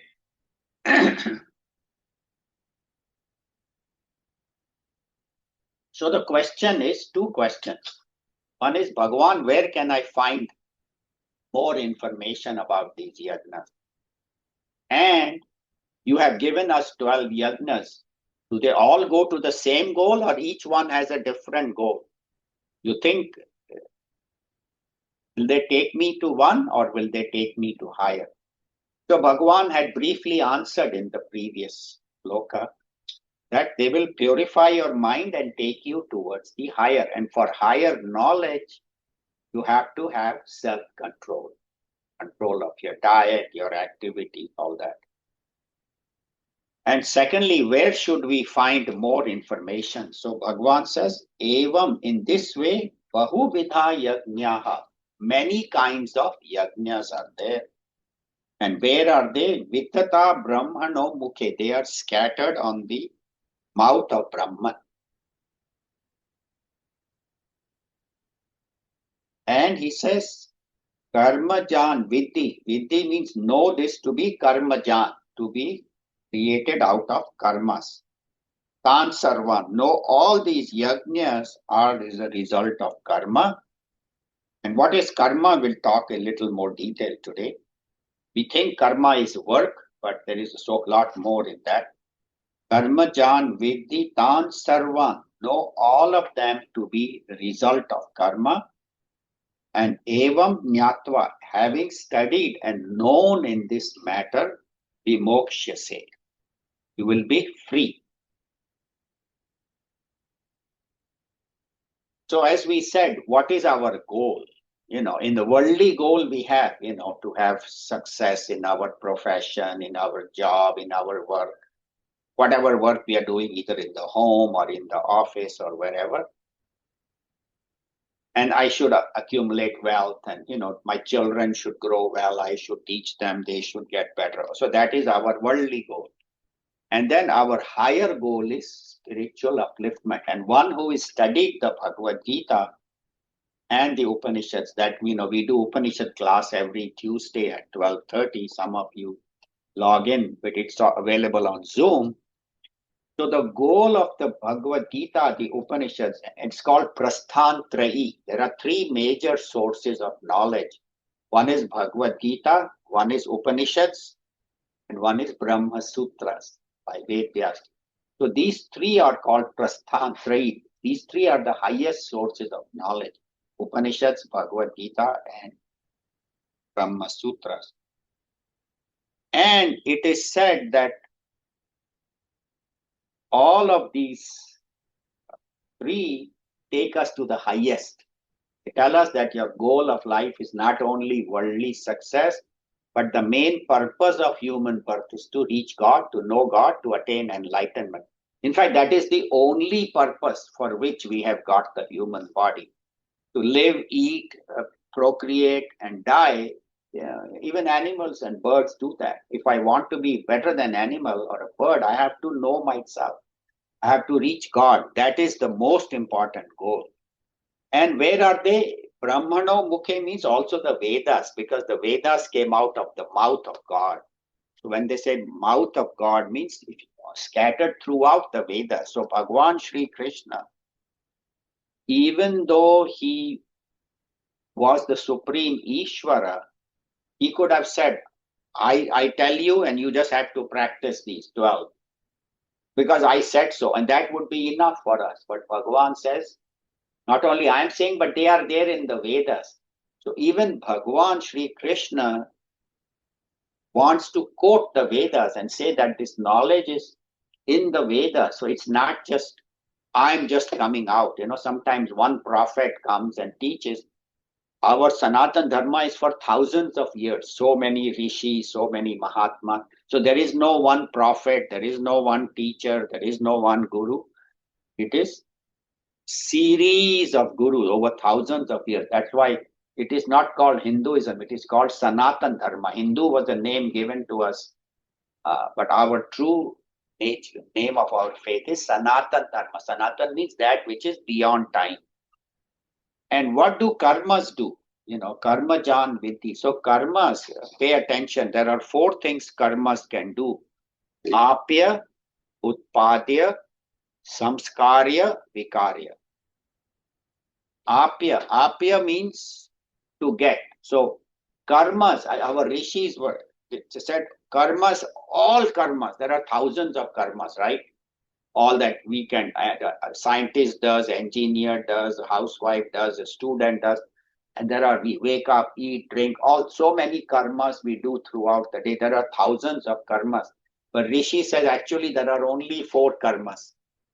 So the question is two questions. One is, Bhagavan, where can I find more information about these yagnas? And you have given us 12 yagnas. Do they all go to the same goal, or each one has a different goal? You think, will they take me to one, or will they take me to higher? So Bhagavan had briefly answered in the previous sloka that they will purify your mind and take you towards the higher. And for higher knowledge, you have to have self-control, control of your diet, your activity, all that. And secondly, where should we find more information? So Bhagavan says, Evam, in this way, Bahuvidha Yajnaha, many kinds of yajnas are there. And where are they? Vitata Brahmano Mukhe, they are scattered on the mouth of Brahman. And he says, Karmajan Vidhi. Vidhi means know this to be Karmajan, to be created out of karmas. Tan Sarvan. Know all these yajnas are as a result of karma. And what is karma? We'll talk a little more detail today. We think karma is work, but there is a lot more in that. Karmajan Vidhi Tan Sarvan. Know all of them to be the result of karma. And Evam Jnatva, having studied and known in this matter, Vimokshase. You will be free. So as we said, what is our goal? In the worldly goal we have, to have success in our profession, in our job, in our work, whatever work we are doing, either in the home or in the office or wherever. And I should accumulate wealth, and my children should grow well. I should teach them, they should get better. So that is our worldly goal. And then our higher goal is spiritual upliftment. And one who is studied the Bhagavad Gita and the Upanishads, that we do Upanishad class every Tuesday at 12:30. Some of you log in, but it's available on Zoom. So the goal of the Bhagavad Gita, the Upanishads, it's called Prasthantrayi. There are three major sources of knowledge. One is Bhagavad Gita, one is Upanishads, and one is Brahma Sutras by Vedyas. So these three are called Prasthantrayi. These three are the highest sources of knowledge. Upanishads, Bhagavad Gita, and Brahma Sutras. And it is said that all of these three take us to the highest. They tell us that your goal of life is not only worldly success, but the main purpose of human birth is to reach God, to know God, to attain enlightenment. In fact, that is the only purpose for which we have got the human body. To live, eat, procreate, and die. Even animals and birds do that. If I want to be better than animal or a bird, I have to know myself. I have to reach God. That is the most important goal. And where are they? Brahmano Mukhe means also the Vedas, because the Vedas came out of the mouth of God. So when they say mouth of God, means scattered throughout the Vedas. So Bhagavan Sri Krishna, even though he was the supreme Ishvara, he could have said, I tell you, and you just have to practice these 12. Because I said so, and that would be enough for us. But Bhagavan says, not only I am saying, but they are there in the Vedas. So even Bhagavan Sri Krishna wants to quote the Vedas and say that this knowledge is in the Vedas. So it's not just, I'm just coming out. Sometimes one prophet comes and teaches. Our Sanatan Dharma is for thousands of years. So many rishis, so many Mahatmas. So there is no one prophet, there is no one teacher, there is no one guru. It is series of gurus over thousands of years. That's why it is not called Hinduism. It is called Sanatan Dharma. Hindu was a name given to us, but our true name of our faith is Sanatan Dharma. Sanatan means that which is beyond time. And what do karmas do? Karma jan vidhi. So karmas, pay attention. There are 4 things karmas can do. Apya, utpadya, samskarya, vikarya. Apya means to get. So karmas, our rishis said karmas, all karmas. There are thousands of karmas, right? All that we can, a scientist does, engineer does, a housewife does, a student does. And we wake up, eat, drink, so many karmas we do throughout the day. There are thousands of karmas. But Rishi says actually there are only 4 karmas.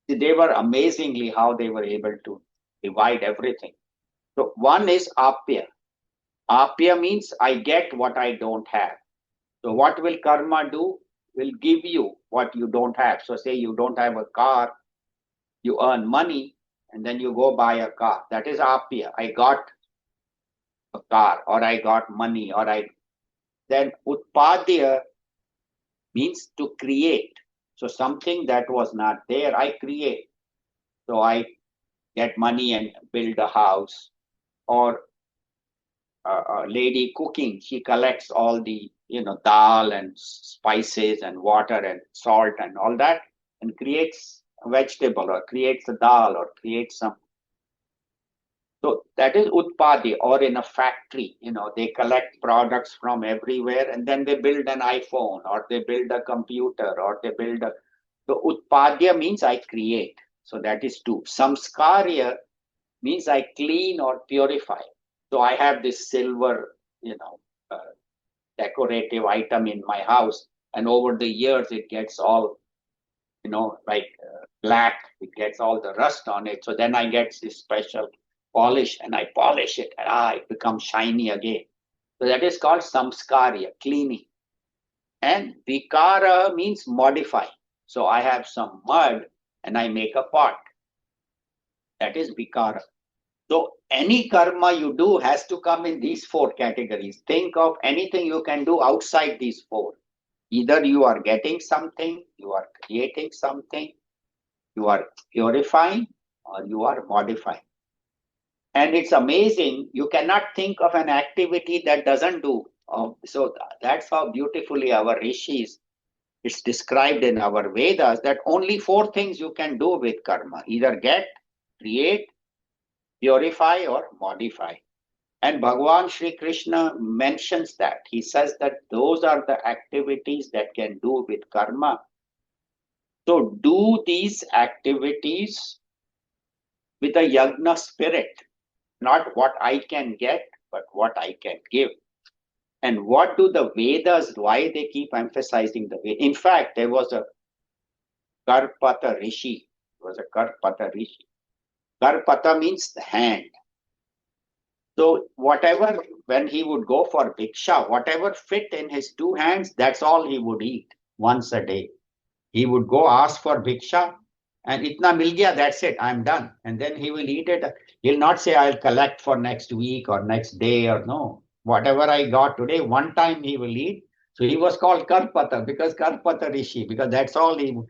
They were amazingly how they were able to divide everything. So one is apya. Apya means I get what I don't have. So what will karma do? Will give you what you don't have. So say you don't have a car, you earn money, and then you go buy a car. That is apya. I got a car, or I got money, then utpadya means to create. So something that was not there, I create. So I get money and build a house. Or a lady cooking, she collects all the dal and spices and water and salt and all that, and creates a vegetable or creates a dal or creates some. So that is utpadi. Or in a factory, they collect products from everywhere and then they build an iPhone or they build a computer or they build a. So utpadya means I create. So that is 2. Samskarya means I clean or purify. So I have this silver, decorative item in my house, and over the years it gets all, like black. It gets all the rust on it. So then I get this special polish, and I polish it, and it becomes shiny again. So that is called samskarya, cleaning. And vikara means modify. So I have some mud and I make a pot. That is vikara. So any karma you do has to come in these four categories. Think of anything you can do outside these four. Either you are getting something, you are creating something, you are purifying, or you are modifying. And it's amazing, you cannot think of an activity that doesn't do. So that's how beautifully our rishis, it's described in our Vedas that only four things you can do with karma: either get, create, purify, or modify. And Bhagavan Sri Krishna mentions that. He says that those are the activities that can do with karma. So do these activities with a yagna spirit, not what I can get, but what I can give. And what do the Vedas, why they keep emphasizing the Vedas? In fact, there was a Karpata Rishi. There was a Karpata Rishi. Karpata means the hand. So whatever, when he would go for bhiksha, whatever fit in his two hands, that's all he would eat once a day. He would go ask for bhiksha, and itna mil gaya, that's it, I'm done. And then he will eat it. He'll not say, I'll collect for next week or next day, or no. Whatever I got today, one time he will eat. So he was called Karpata, because Karpata Rishi, because that's all he would.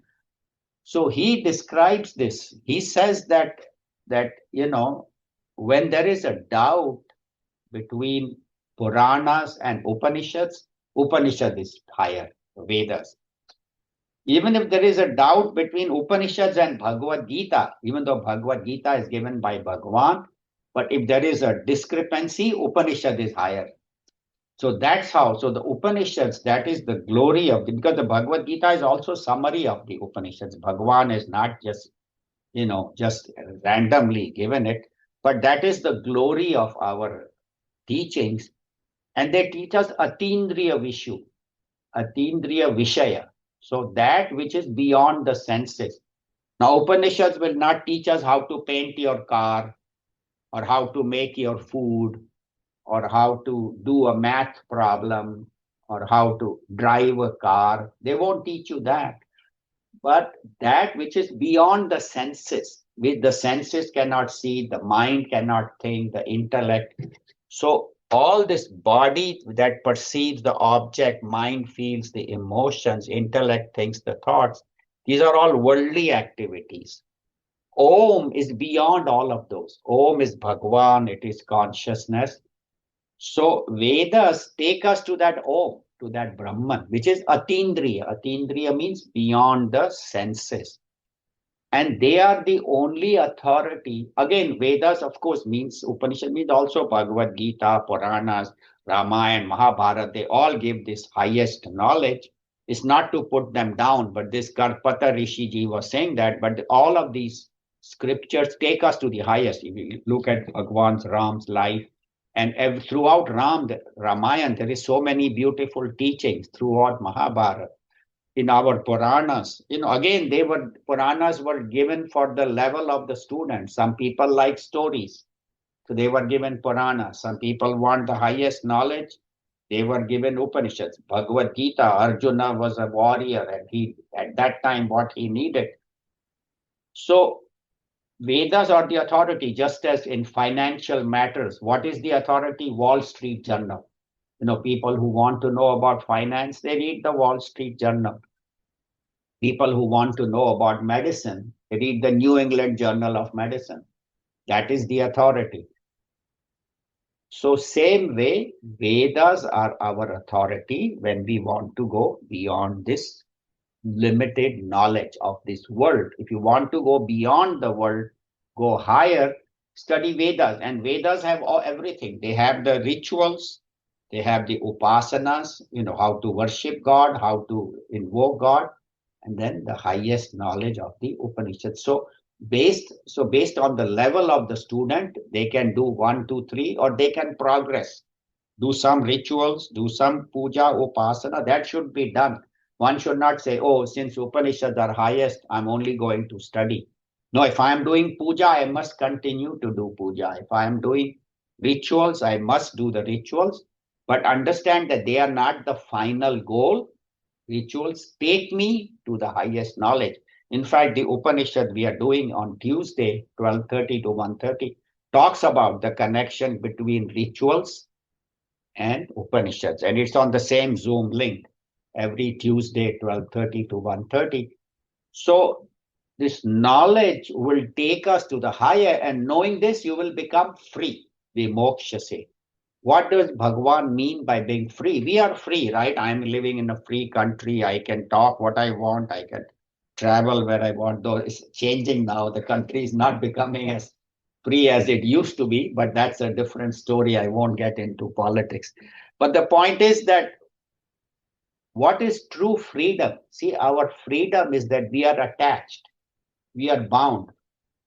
So he describes this. He says that when there is a doubt between Puranas and Upanishads, Upanishad is higher, Vedas. Even if there is a doubt between Upanishads and Bhagavad Gita, even though Bhagavad Gita is given by Bhagavan, but if there is a discrepancy, Upanishad is higher. So that's how. So the Upanishads, that is the glory of because the Bhagavad Gita is also summary of the Upanishads. Bhagavan is not just randomly given it, but that is the glory of our teachings. And they teach us Atindriya Vishu, Atindriya Vishaya. So that which is beyond the senses. Now, Upanishads will not teach us how to paint your car, or how to make your food, or how to do a math problem, or how to drive a car. They won't teach you that. But that which is beyond the senses, which the senses cannot see, the mind cannot think, the intellect. So all this body that perceives the object, mind feels the emotions, intellect thinks the thoughts, these are all worldly activities. Om is beyond all of those. Om is Bhagwan, it is consciousness. So Vedas take us to that Om, to that Brahman, which is Atindriya. Atindriya means beyond the senses. And they are the only authority. Again, Vedas, of course, means Upanishad, means also Bhagavad Gita, Puranas, Ramayana, Mahabharata. They all give this highest knowledge. It's not to put them down, but this Karpata Rishiji was saying that, but all of these scriptures take us to the highest. If you look at Bhagwan's Ram's life, and throughout Ramayana, there is so many beautiful teachings throughout Mahabharata. In our Puranas, again, Puranas were given for the level of the student. Some people like stories, so they were given Puranas. Some people want the highest knowledge, they were given Upanishads. Bhagavad Gita, Arjuna was a warrior, and he, at that time, what he needed. So Vedas are the authority, just as in financial matters. What is the authority? Wall Street Journal. People who want to know about finance, they read the Wall Street Journal. People who want to know about medicine, they read the New England Journal of Medicine. That is the authority. So same way, Vedas are our authority when we want to go beyond this limited knowledge of this world. If you want to go beyond the world, go higher, study Vedas. And Vedas have everything. They have the rituals, they have the upasanas, how to worship God, how to invoke God, and then the highest knowledge of the Upanishad. So based on the level of the student, they can do 1, 2, 3, or they can progress, do some rituals, do some puja, upasana. That should be done. One should not say, oh, since Upanishads are highest, I'm only going to study. No, if I am doing puja, I must continue to do puja. If I am doing rituals, I must do the rituals. But understand that they are not the final goal. Rituals take me to the highest knowledge. In fact, the Upanishad we are doing on Tuesday, 12:30 to 1:30, talks about the connection between rituals and Upanishads. And it's on the same Zoom link every Tuesday, 12:30 to 1:30. So this knowledge will take us to the higher, and knowing this, you will become free. The moksha say. What does Bhagwan mean by being free? We are free, right? I'm living in a free country. I can talk what I want. I can travel where I want, though it's changing now. The country is not becoming as free as it used to be, but that's a different story. I won't get into politics. But the point is that what is true freedom? See, our freedom is that we are attached, we are bound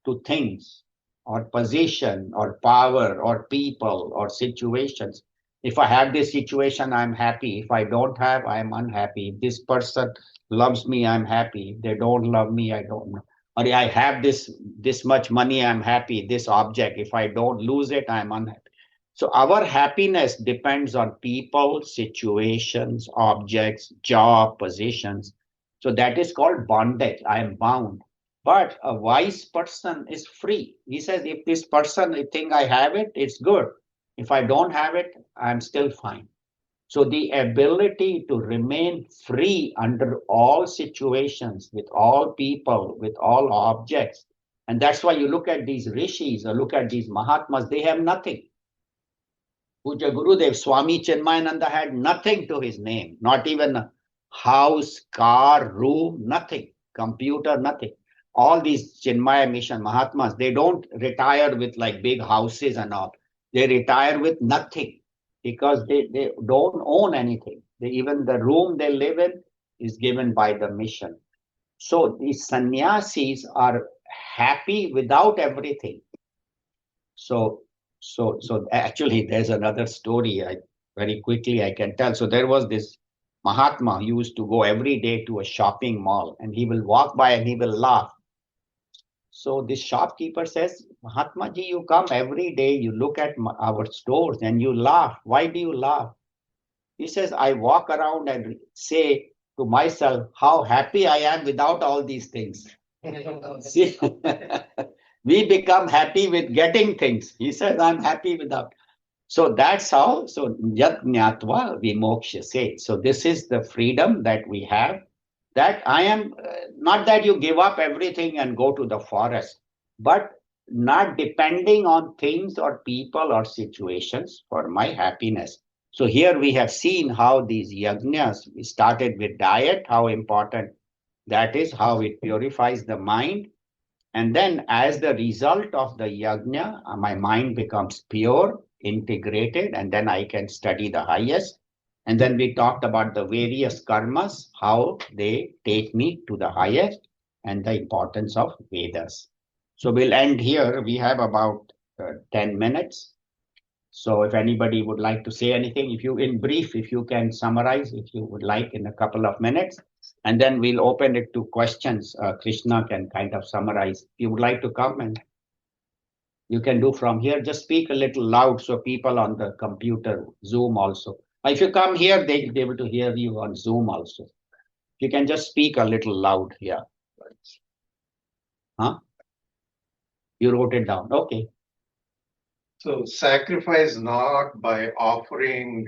to things or position or power or people or situations. If I have this situation, I'm happy. If I don't have, I'm unhappy. If this person loves me, I'm happy. If they don't love me, I don't know. Or I have this much money, I'm happy. This object, if I don't lose it, I'm unhappy. So our happiness depends on people, situations, objects, job, positions. So that is called bondage. I am bound. But a wise person is free. He says, if this person, I think I have it, it's good. If I don't have it, I'm still fine. So the ability to remain free under all situations, with all people, with all objects. And that's why you look at these rishis or look at these Mahatmas, they have nothing. Puja Gurudev, Swami Chinmayananda had nothing to his name, not even a house, car, room, nothing, computer, nothing. All these Chinmaya Mission Mahatmas, they don't retire with like big houses and all. They retire with nothing because they don't own anything. Even the room they live in is given by the mission. So these sannyasis are happy without everything. So actually, there's another story. Very quickly I can tell. So there was this Mahatma who used to go every day to a shopping mall, and he will walk by and he will laugh. So this shopkeeper says, Mahatma ji, you come every day, you look at our stores and you laugh. Why do you laugh? He says, I walk around and say to myself how happy I am without all these things. See, we become happy with getting things. He says, I'm happy without. So that's how, so yat jnatva vimokshase. So this is the freedom that we have, that I am, not that you give up everything and go to the forest, but not depending on things or people or situations for my happiness. So here we have seen how these yajnas, we started with diet, how important that is, how it purifies the mind. And then as the result of the yajna, my mind becomes pure, integrated, and then I can study the highest. And then we talked about the various karmas, how they take me to the highest, and the importance of Vedas. So we'll end here. We have about 10 minutes. So if anybody would like to say anything, if you, in brief, if you can summarize, if you would like, in a couple of minutes, and then we'll open it to questions. Krishna can kind of summarize. If you would like to come, and you can do from here, just speak a little loud so people on the computer, Zoom also. If you come here, they'll be able to hear you on Zoom also. You can just speak a little loud here. Huh? You wrote it down. Okay. So sacrifice not by offering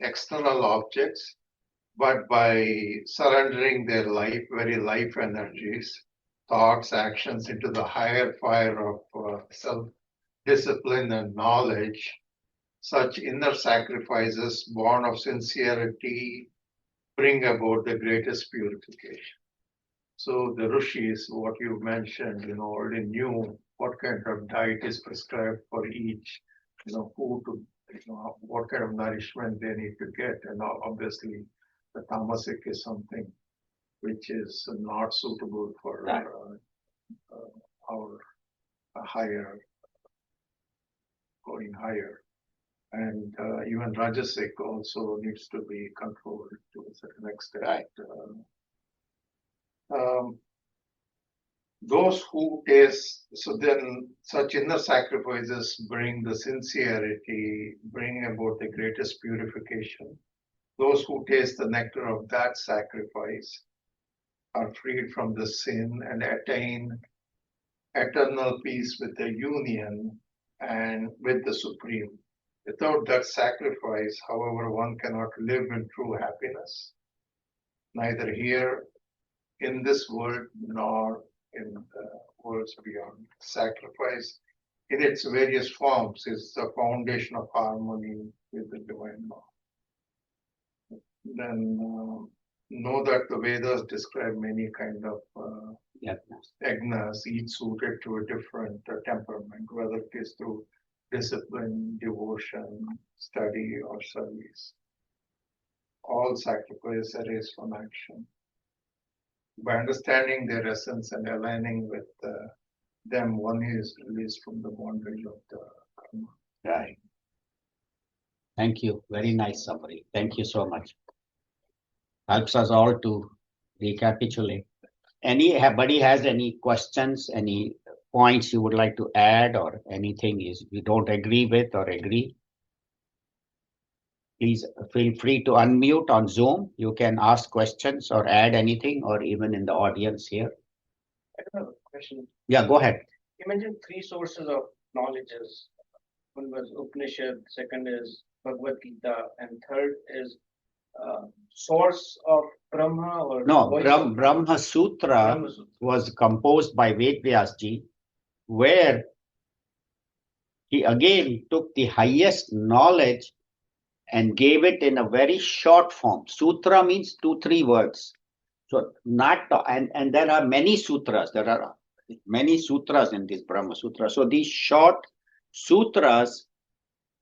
external objects, but by surrendering their very life energies, thoughts, actions into the higher fire of self-discipline and knowledge. Such inner sacrifices, born of sincerity, bring about the greatest purification. So the rishis, what you mentioned, already knew what kind of diet is prescribed for each, who to, what kind of nourishment they need to get. And obviously, the tamasic is something which is not suitable for our higher, going higher. And even rajasic also needs to be controlled to a certain extent. Right. Those who taste, so then such inner sacrifices bring the sincerity, bring about the greatest purification. Those who taste the nectar of that sacrifice are freed from the sin and attain eternal peace with the union and with the Supreme. Without that sacrifice, however, one cannot live in true happiness, neither here in this world nor in the worlds beyond. Sacrifice in its various forms is the foundation of harmony with the divine law. Then know that the Vedas describe many kind of yagnas, each suited to a different temperament, whether it is through discipline, devotion, study, or service. All sacrifice arise from action. By understanding their essence and aligning with them, one is released from the bondage of the karma. Right. Thank you. Very nice summary. Thank you so much. Helps us all to recapitulate. Anybody has any questions, any points you would like to add, or anything is you don't agree with or agree? Please feel free to unmute on Zoom. You can ask questions or add anything, or even in the audience here. I do have a question. Yeah, go ahead. You mentioned three sources of knowledges. One was Upanishad, second is Bhagavad Gita, and third is source of Brahma or No, voice of Brahma Sutra Brahma Sutra. was composed by Ved Vyasji, where he again took the highest knowledge and gave it in a very short form. Sutra means 2-3 words. So and there are many sutras. There are many sutras in this Brahma Sutra. So these short sutras,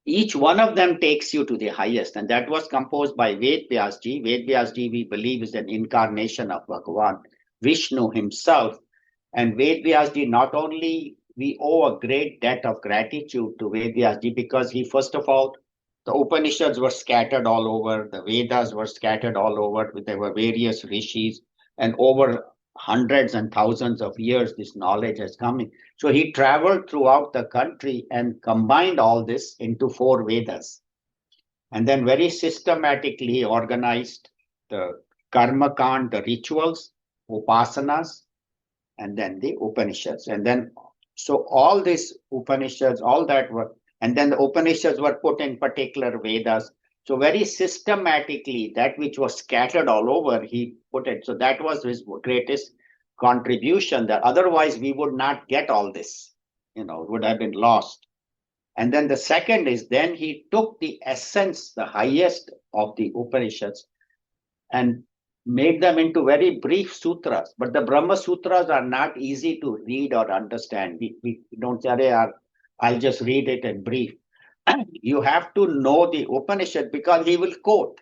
each one of them takes you to the highest, and that was composed by Ved Vyasji. Ved Vyasji, we believe, is an incarnation of Bhagavan Vishnu himself. And Ved Vyasji, not only we owe a great debt of gratitude to Ved Vyasji, because he, first of all, the Upanishads were scattered all over, the Vedas were scattered all over, there were various rishis, and over hundreds and thousands of years, this knowledge has come in. So he traveled throughout the country and combined all this into 4 Vedas. And then very systematically organized the karma kand, the rituals, upasanas, and then the Upanishads. And then, so all these Upanishads, all that were, and then the Upanishads were put in particular Vedas. So very systematically, that which was scattered all over, he put it. So that was his greatest contribution, that otherwise we would not get all this, would have been lost. And then the second is, then he took the essence, the highest of the Upanishads, and made them into very brief sutras. But the Brahma Sutras are not easy to read or understand. We don't say, I'll just read it in brief. You have to know the Upanishad, because he will quote.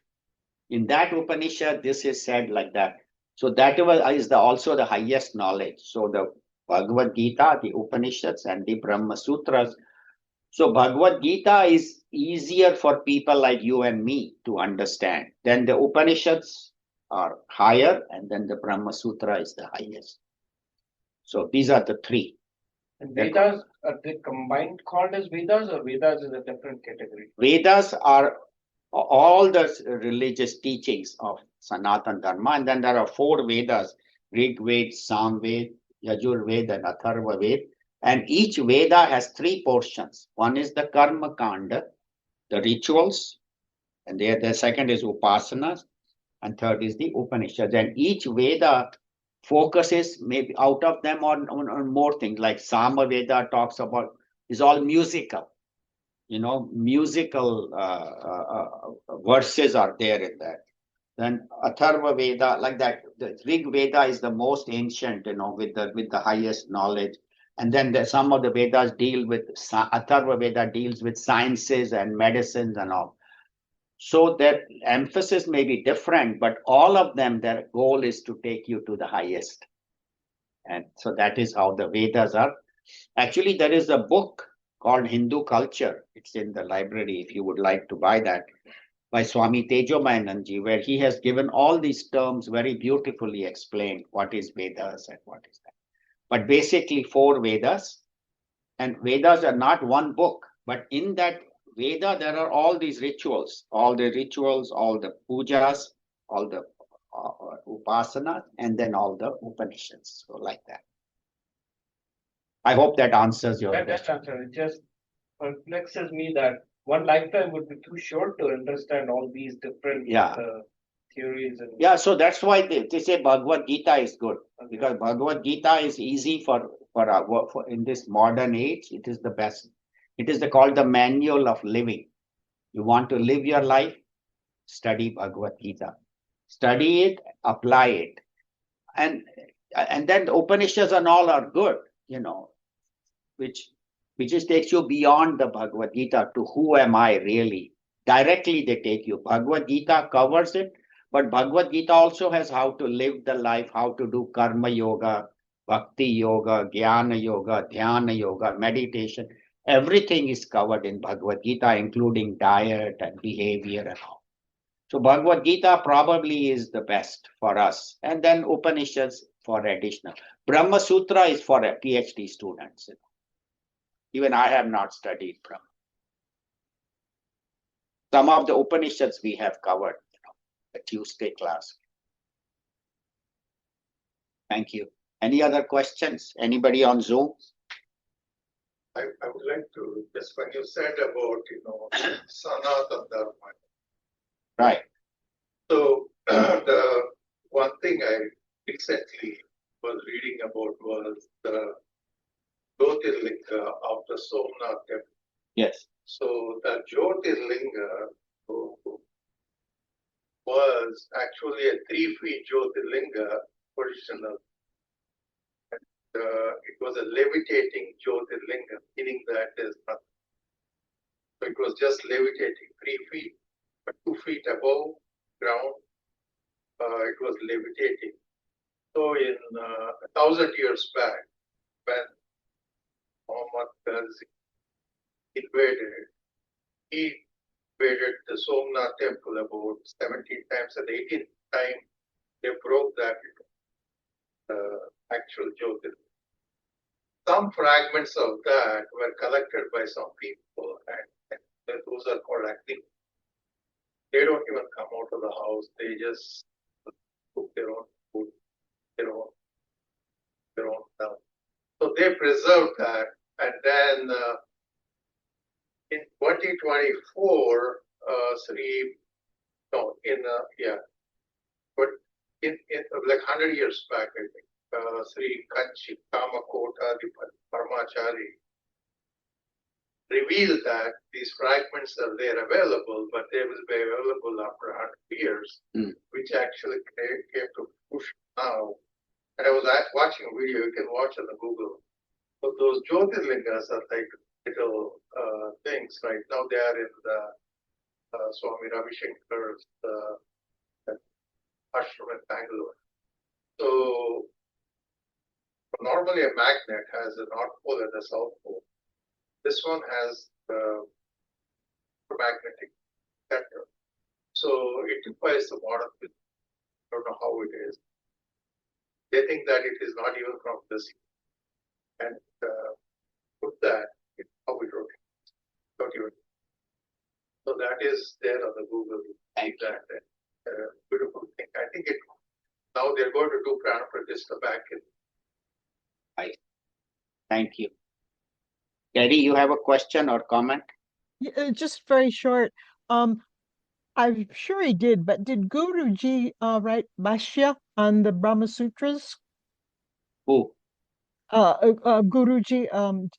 In that Upanishad, this is said like that. So that is also the highest knowledge. So the Bhagavad Gita, the Upanishads, and the Brahma Sutras. So Bhagavad Gita is easier for people like you and me to understand. Then the Upanishads are higher, and then the Brahma Sutra is the highest. So these are the 3. And Vedas, are they combined called as Vedas, or Vedas is a different category? Vedas are all the religious teachings of Sanatana Dharma, and then there are 4 Vedas: Rig Veda, Sam Veda, Yajur Veda, and Atharva Veda. And each Veda has 3 portions. One is the Karma Kanda, the rituals, and the second is Upasanas, and third is the Upanishads. And each Veda focuses maybe out of them on more things, like Sama Veda talks about, is all musical. Musical verses are there in that. Then Atharva Veda, like that. The Rig Veda is the most ancient, with the highest knowledge. And then some of the Vedas deal with, Atharva Veda deals with sciences and medicines and all. So their emphasis may be different, but all of them, their goal is to take you to the highest. And so that is how the Vedas are. Actually, there is a book called Hindu Culture. It's in the library if you would like to buy that, by Swami Tejomayananji, where he has given all these terms very beautifully explained, what is Vedas and what is that. but basically 4 Vedas. And Vedas are not one book, but in that Veda, there are all these rituals, all the pujas, all the upasana, and then all the Upanishads. So like that. I hope that answers your That question. answer. It just perplexes me that one lifetime would be too short to understand all these different theories. And Yeah, so that's why they say Bhagavad Gita is good, because Bhagavad Gita is easy for in this modern age. It is the best. It is called the manual of living. You want to live your life, study Bhagavad Gita. Study it, apply it. And then the Upanishads and all are good, which just takes you beyond the Bhagavad Gita to who am I really. Directly they take you. Bhagavad Gita covers it, but Bhagavad Gita also has how to live the life, how to do karma yoga, bhakti yoga, jnana yoga, dhyana yoga, meditation. Everything is covered in Bhagavad Gita, including diet and behavior and all. So Bhagavad Gita probably is the best for us. And then Upanishads for additional. Brahma Sutra is for PhD students. Even I have not studied Brahma. Some of the Upanishads we have covered, the Tuesday class. Thank you. Any other questions? Anybody on Zoom? I would like to, just when you said about, Sanatana Dharma. Right. So the one thing I recently was reading about was the Jyotirlinga of the Somnath temple. Yes. So the Jyotirlinga was actually a 3 feet Jyotirlinga original. It was a levitating Jyotirlinga, meaning that there's nothing. So it was just levitating 3 feet, but 2 feet above ground, it was levitating. So in 1,000 years back, when Muhammad invaded, he invaded the Somnath temple about 17 times. At the 18th time, they broke that actual Jyotirlinga. Some fragments of that were collected by some people, and those are called acting. They don't even come out of the house. They just cook their own food, their own stuff. So they preserved that, and then in 2024, but in like 100 years back, I think, Sri Kanchi Kamakota Parmachari revealed that these fragments are there available, but they will be available after 100 years, which actually came to push now. And I was watching a video, you can watch on the Google. So those Jyotirlingas are like little things. Right now they are in the Swami Ravi Shankar's ashram in Bangalore. So normally a magnet has a North Pole and a South Pole. This one has the magnetic center. So it defies the modern physics. I don't know how it is. They think that it is not even from this. And put that, how it rotates. Not even. So that is there on the Google. That beautiful thing. I think now they're going to do prana pratishtha back in. Thank you. Eddie, you have a question or comment? Yeah, just very short. I'm sure he did, but did Guruji write Bhashya on the Brahma Sutras? Who? Guruji,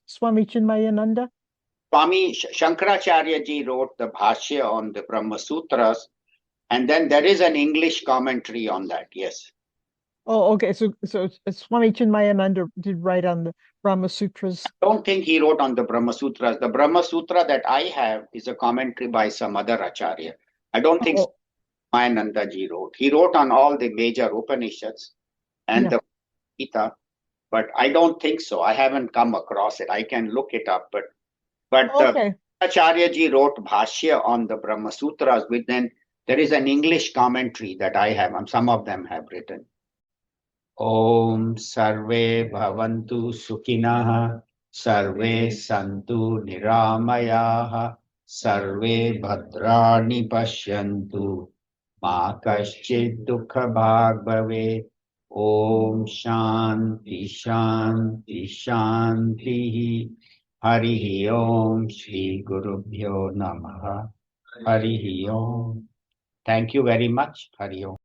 Swami Chinmayananda. Swami Shankaracharya ji wrote the Bhashya on the Brahma Sutras, and then there is an English commentary on that, yes. Oh, okay. So Swami Chinmayananda did write on the Brahma Sutras. I don't think he wrote on the Brahma Sutras. The Brahma Sutra that I have is a commentary by some other Acharya. I don't think Chinmayananda ji wrote. He wrote on all the major Upanishads and the Gita, but I don't think so. I haven't come across it. I can look it up, but Acharya ji wrote Bhashya on the Brahma Sutras, but then there is an English commentary that I have, and some of them have written. Om Sarve Bhavantu Sukhinah, Sarve Santu Niramayah, Sarve Bhadrani Pashyantu, Ma Kaschid Dukha Bhag Bhave. Om Shanti Shanti Shanti. Harihi Om Shri Gurubhyo Namaha. Harihi Om. Thank you very much. Hari Om.